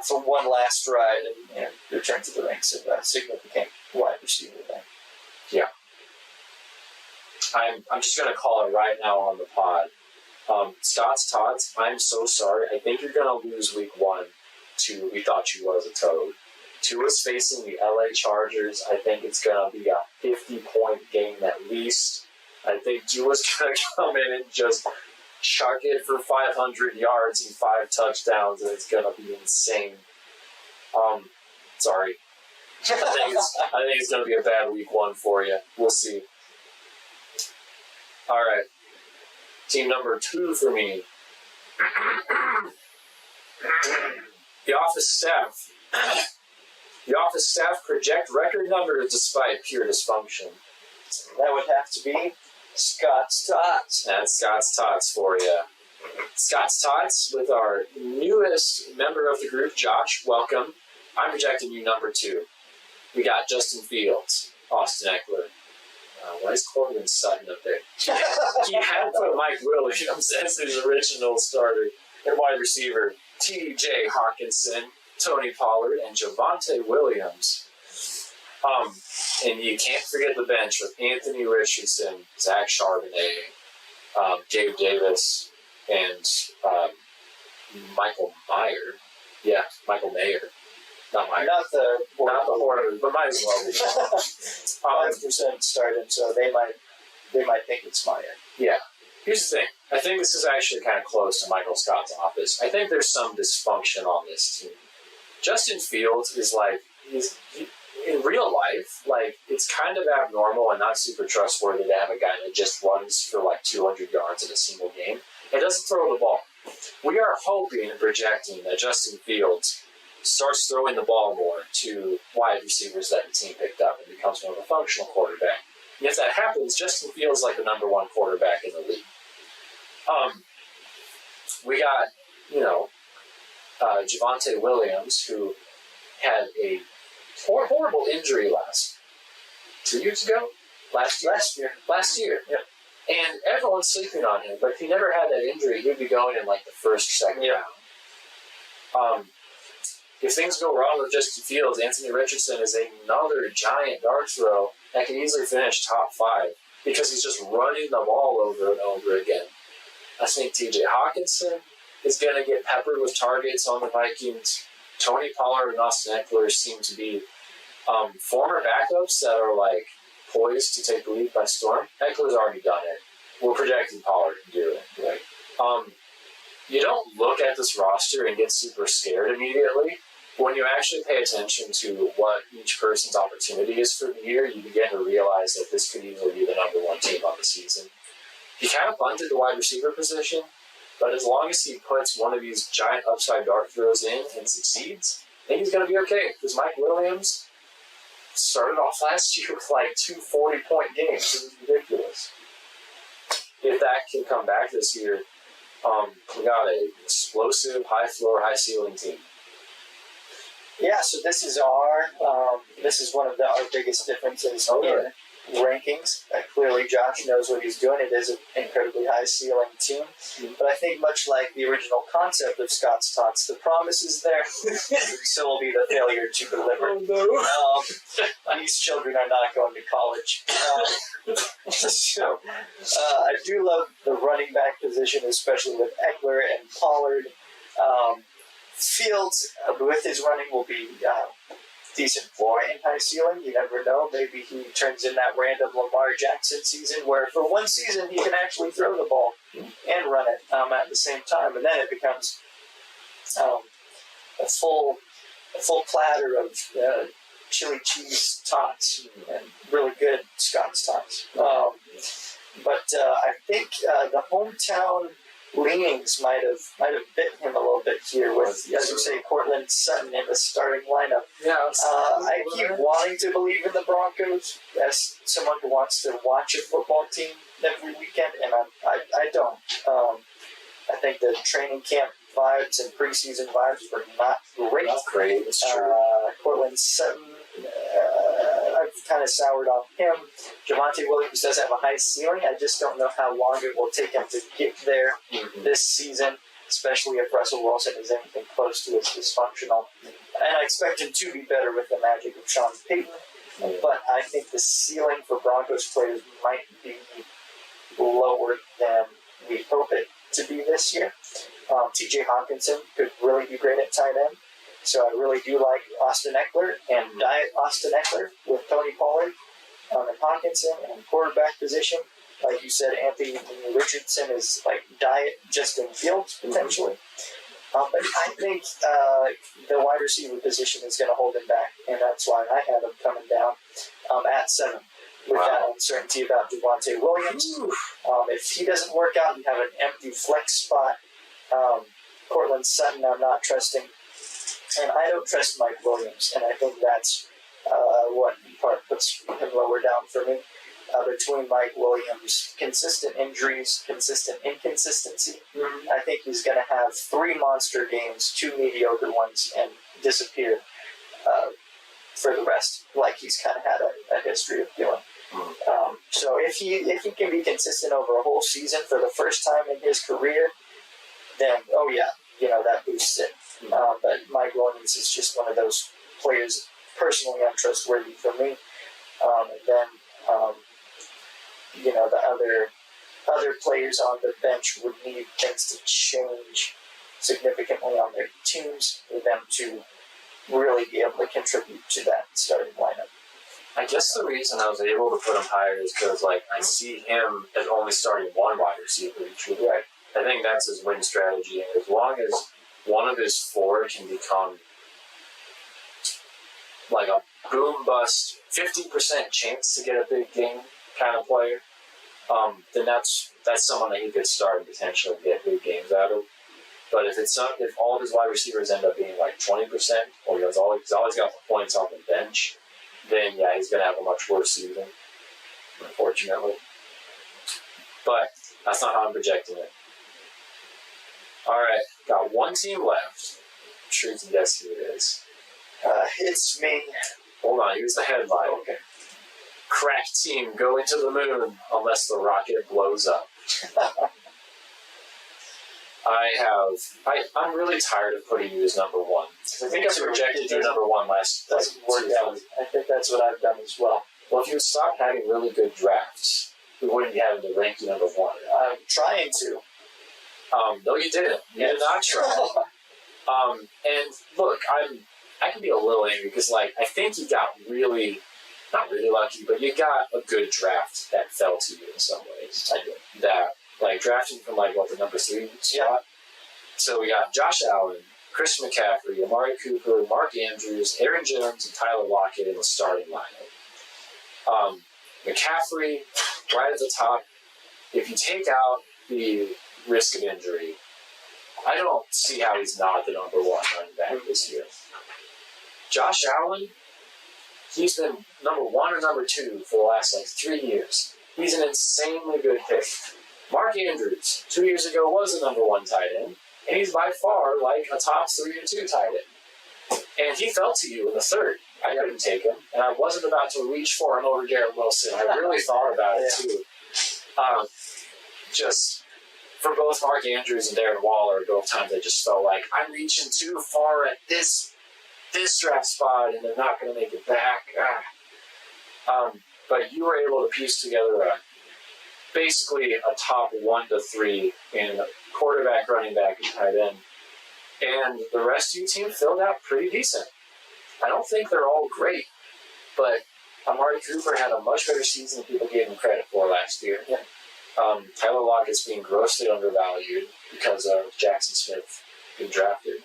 for one last ride and return to the ranks of a significant wide receiver there. Yeah. I'm just going to call it right now on the pod. Scott's Tots, I'm so sorry. I think you're going to lose week 1 to We Thought You Was a Toad. Tua's facing the LA Chargers. I think it's going to be a 50-point game at least. I think Tua's going to come in and just chuck it for 500 yards and 5 touchdowns, and it's going to be insane. Sorry. I think it's going to be a bad week 1 for you. We'll see. All right. Team number 2 for me. The office staff. The office staff project record numbers despite pure dysfunction. That would have to be Scott's Tots. That's Scott's Tots for you. Scott's Tots with our newest member of the group, Josh. Welcome. I'm projecting you number 2. We got Justin Fields, Austin Eckler. Why is Corbin Sutton up there? He had put Mike Williams as his original starter and wide receiver. T.J. Hawkinson, Tony Pollard, and Javonte Williams. And you can't forget the bench with Anthony Richardson, Zach Charbonnet, Gabe Davis, and Michael Mayer. Yeah, Michael Mayer. Not Mayer. Not the Horner, but might as well be. 5% started, so they might think it's Meyer. Yeah. Here's the thing. I think this is actually kind of close to Michael Scott's office. I think there's some dysfunction on this team. Justin Fields is like, in real life, like, it's kind of abnormal and not super trustworthy to have a guy that just runs for like 200 yards in a single game and doesn't throw the ball. We are hoping and projecting that Justin Fields starts throwing the ball more to wide receivers that the team picked up and becomes more of a functional quarterback. And if that happens, Justin Fields like the number one quarterback in the league. We got, Javonte Williams, who had a horrible injury last 2 years ago? Last year. Yeah. And everyone's sleeping on him, but if he never had that injury, he'd be going in like the first, second round. If things go wrong with Justin Fields, Anthony Richardson is another giant dart throw that can easily finish top 5 because he's just running the ball over and over again. I think TJ Hawkinson is going to get peppered with targets on the Vikings. Tony Pollard and Austin Eckler seem to be former backups that are like poised to take the lead by storm. Eckler's already done it. We're projecting Pollard to do it. Right? You don't look at this roster and get super scared immediately. When you actually pay attention to what each person's opportunity is for the year, you begin to realize that this could easily be the number one team on the season. He kind of bunted the wide receiver position, but as long as he puts one of these giant upside dart throws in and succeeds, I think he's going to be okay. Because Mike Williams started off last year with like 2 40-point games. It was ridiculous. If that can come back this year, we got an explosive, high floor, high ceiling team. Yeah, so this is this is one of our biggest differences in rankings. Clearly, Josh knows what he's doing. It is an incredibly high ceiling team, but I think much like the original concept of Scott's Tots, the promise is there. So will be the failure to deliver. Oh, no. These children are not going to college. So I do love the running back position, especially with Eckler and Pollard. Fields, with his running, will be decent floor and high ceiling. You never know. Maybe he turns in that random Lamar Jackson season where for one season he can actually throw the ball and run it at the same time. And then it becomes a full platter of chili cheese tots and really good Scott's tots. But I think the hometown leanings might have bit him a little bit here with, as you say, Cortland Sutton in the starting lineup. Yeah, I keep wanting to believe in the Broncos as someone who wants to watch a football team every weekend, and I don't. I think the training camp vibes and preseason vibes were not great. Not great, it's true. Cortland Sutton, I've kind of soured on him. Javonte Williams does have a high ceiling. I just don't know how long it will take him to get there this season, especially if Russell Wilson is anything close to as dysfunctional. And I expect him to be better with the magic of Sean Payton. But I think the ceiling for Broncos players might be lower than we hope it to be this year. TJ Hawkinson could really be great at tight end. So I really do like Austin Eckler and diet Austin Eckler with Tony Pollard and Hawkinson and quarterback position. Like you said, Anthony Richardson is like diet Justin Fields potentially. But I think the wide receiver position is going to hold him back, and that's why I have him coming down at 7 with that uncertainty about Javonte Williams. If he doesn't work out and have an empty flex spot, Cortland Sutton I'm not trusting. And I don't trust Mike Williams, and I think that's what in part puts him lower down for me. Between Mike Williams' consistent injuries, consistent inconsistency, I think he's going to have 3 monster games, 2 mediocre ones, and disappear for the rest, like he's kind of had a history of doing. So if he can be consistent over a whole season for the first time in his career, then that boosts it. But Mike Williams is just one of those players personally untrustworthy for me. other players on the bench would need things to change significantly on their teams for them to really be able to contribute to that starting lineup. I guess the reason I was able to put him higher is because, like, I see him as only starting one wide receiver each week. Right. I think that's his win strategy. And as long as one of his four can become like a boom bust, 50% chance to get a big game kind of player, then that's someone that he could start and potentially get big games out of. But if all of his wide receivers end up being like 20%, or he's always got the points off the bench, then yeah, he's going to have a much worse season, unfortunately. But that's not how I'm projecting it. All right, got one team left. I'm sure you can guess who it is. It's me. Hold on, here's the headline. Okay. Crack team go into the moon unless the rocket blows up. I'm really tired of putting you as number one. I think I projected you number one last. Doesn't work out. I think that's what I've done as well. Well, if you would stop having really good drafts, we wouldn't be having to rank you number one. I'm trying to. No, you didn't. You did not try. And look, I can be a little angry because, like, I think you got not really lucky, but you got a good draft that fell to you in some ways. I did. That, like, drafting from, like, the number 3 spot. Yeah. So we got Josh Allen, Chris McCaffrey, Amari Cooper, Mark Andrews, Aaron Jones, and Tyler Lockett in the starting lineup. McCaffrey, right at the top. If you take out the risk of injury, I don't see how he's not the number one running back this year. Josh Allen, he's been number 1 or number 2 for the last 3 years. He's an insanely good pick. Mark Andrews, 2 years ago, was the number 1 tight end, and he's by far a top 3 or 2 tight end. And he fell to you in the 3rd. I couldn't take him, and I wasn't about to reach for him over Garrett Wilson. I really thought about it too. Just for both Mark Andrews and Darren Waller, both times I just felt like I'm reaching too far at this draft spot, and they're not going to make it back. But you were able to piece together basically a top 1 to 3 in quarterback, running back, and tight end. And the rest of your team filled out pretty decent. I don't think they're all great, but Amari Cooper had a much better season than people gave him credit for last year. Yeah. Tyler Lockett's being grossly undervalued because of Jackson Smith being drafted.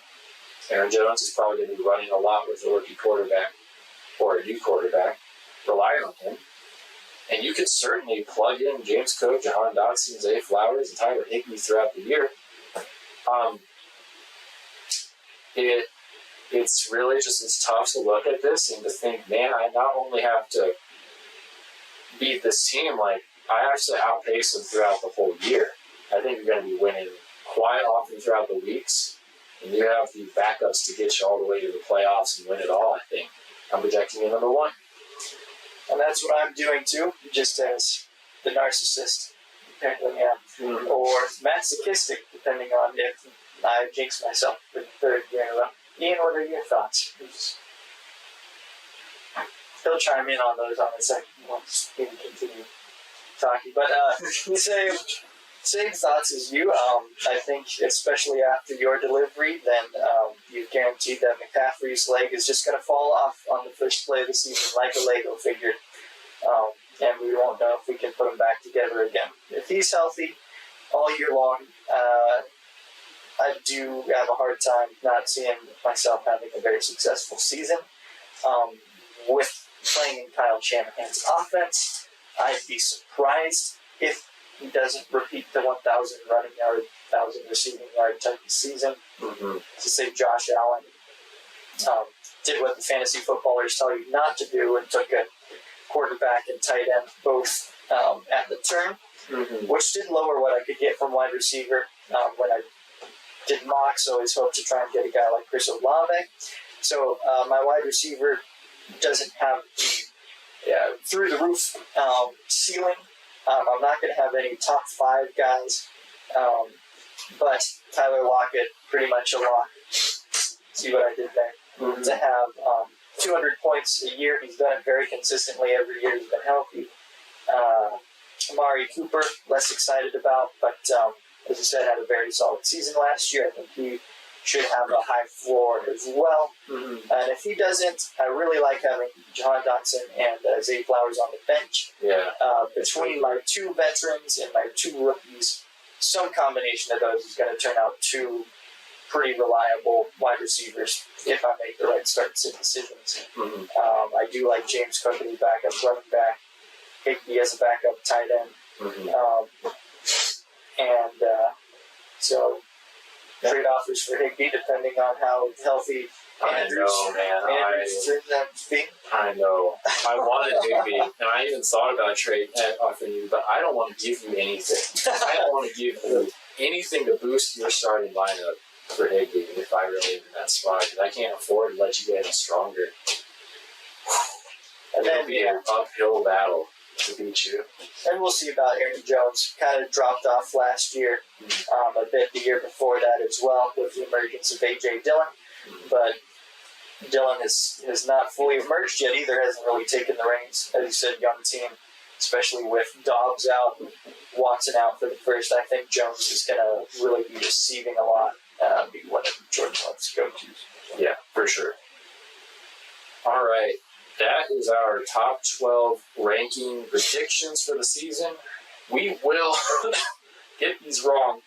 Aaron Jones is probably going to be running a lot with a rookie quarterback or a new quarterback, relying on him. And you could certainly plug in James Cook, Jahan Dotson, Zay Flowers, and Tyler Higbee throughout the year. It's really just, it's tough to look at this and to think, man, I not only have to beat this team, like, I have to outpace them throughout the whole year. I think you're going to be winning quite often throughout the weeks, and you have the backups to get you all the way to the playoffs and win it all, I think. I'm projecting you number 1. And that's what I'm doing too, just as the narcissist, apparently am. Or masochistic, depending on if I jinx myself for the 3rd year in a row. Ian, what are your thoughts? He'll chime in on those on the second once we continue talking. But same thoughts as you. I think, especially after your delivery, then you've guaranteed that McCaffrey's leg is just going to fall off on the first play of the season like a Lego figure. And we won't know if we can put him back together again. If he's healthy all year long, I do have a hard time not seeing myself having a very successful season. With playing in Kyle Shanahan's offense, I'd be surprised if he doesn't repeat the 1,000 running yard, 1,000 receiving yard type of season. To say Josh Allen did what the fantasy footballers tell you not to do and took a quarterback and tight end both at the turn, which did lower what I could get from wide receiver when I did mocks. Always hope to try and get a guy like Chris Olave. So my wide receiver doesn't have the through the roof ceiling. I'm not going to have any top 5 guys, but Tyler Lockett, pretty much a lock. See what I did there? To have 200 points a year. He's done it very consistently every year. He's been healthy. Amari Cooper, less excited about, but as I said, had a very solid season last year. I think he should have a high floor as well. Mm-hmm. And if he doesn't, I really like having Jahan Dotson and Zay Flowers on the bench. Yeah. Between my two veterans and my two rookies, some combination of those is going to turn out two pretty reliable wide receivers if I make the right starts and decisions. Mm-hmm. I do like James Cook as a backup running back, Higbee as a backup tight end. Mm-hmm. So trade offers for Higbee depending on how healthy I know, man. Andrews turns out to be. I know. I wanted Higbee, and I even thought about offering you, but I don't want to give you anything. I don't want to give you anything to boost your starting lineup for Higbee if I really am in that spot. I can't afford to let you get any stronger. And It'll then be an uphill battle to beat you. And we'll see about Aaron Jones. Kind of dropped off last year, a bit the year before that as well, with the emergence of A.J. Dillon. But Dillon has not fully emerged yet either, hasn't really taken the reins. As you said, young team, especially with Dobbs out, Watson out for the first. I think Jones is going to really be receiving a lot, be one of Jordan Love's go-tos. Yeah, for sure. All right. That is our top 12 ranking predictions for the season. We will get these wrong.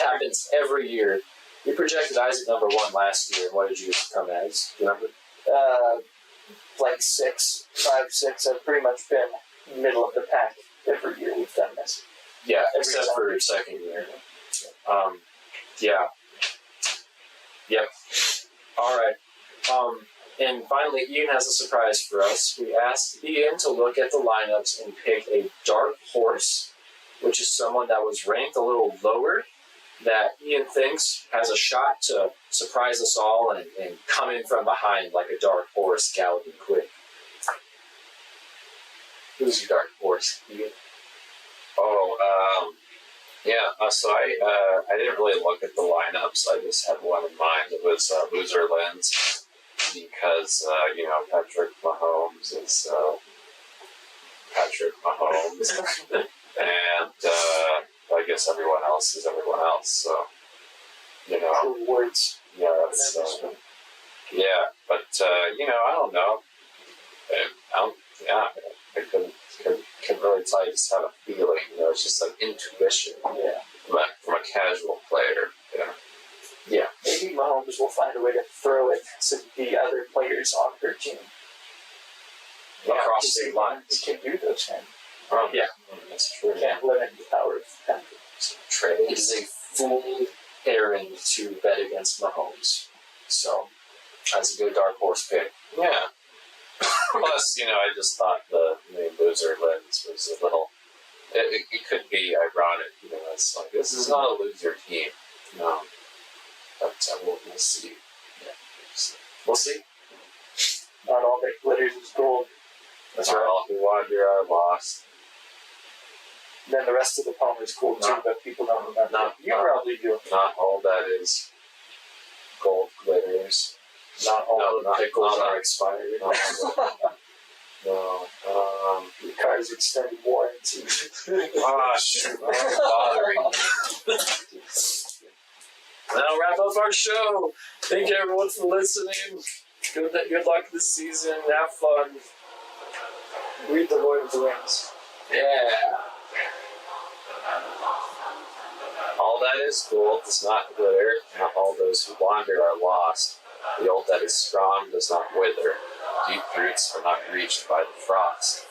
Happens every year. We projected Isaac number 1 last year. What did you come as? Do you remember? Like 5, 6. I've pretty much been middle of the pack every year we've done this. Yeah, except for your second year. Yeah. Yep. All right. And finally, Ian has a surprise for us. We asked Ian to look at the lineups and pick a dark horse, which is someone that was ranked a little lower, that Ian thinks has a shot to surprise us all and come in from behind like a dark horse galloping quick. Who's your dark horse, Ian? So I didn't really look at the lineups. I just had one in mind. It was Loser Lens because Patrick Mahomes is Patrick Mahomes, and I guess everyone else is everyone else. So True words. yeah, that's but I don't know. I couldn't really tell. You just have a feeling. It's just like intuition. Yeah. From a casual player. Yeah. Maybe Mahomes will find a way to throw it to the other players on their team. Across state lines. He can do those things. Yeah. That's true. Can't limit the power of Patrick. It is a fool errand to bet against Mahomes. So, that's a good dark horse pick. Yeah. Plus, I just thought the name Loser Lens was a little. It could be ironic, it's like this is not a loser team. No. But we'll see. Yeah. We'll see. Not all that glitters is gold. That's Not right. all who wander are lost. Then the rest of the poem is cool too, but people don't remember. You probably do. Not all that is gold glitters. Not all the pickles not are expired. No. The car's extended warranty. Shoot, I'm bothering me. That'll wrap up our show. Thank you everyone for listening. Good luck this season. Have fun. Read the Lord of the Rings. Yeah. All that is gold does not glitter, and all those who wander are lost. The old that is strong does not wither. Deep roots are not reached by the frost.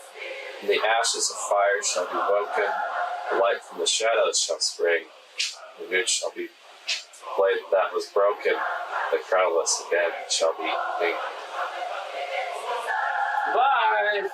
And the ashes of fire shall be woken, the light from the shadows shall spring. The root shall be blade that was broken, the crownless again shall be king. Bye.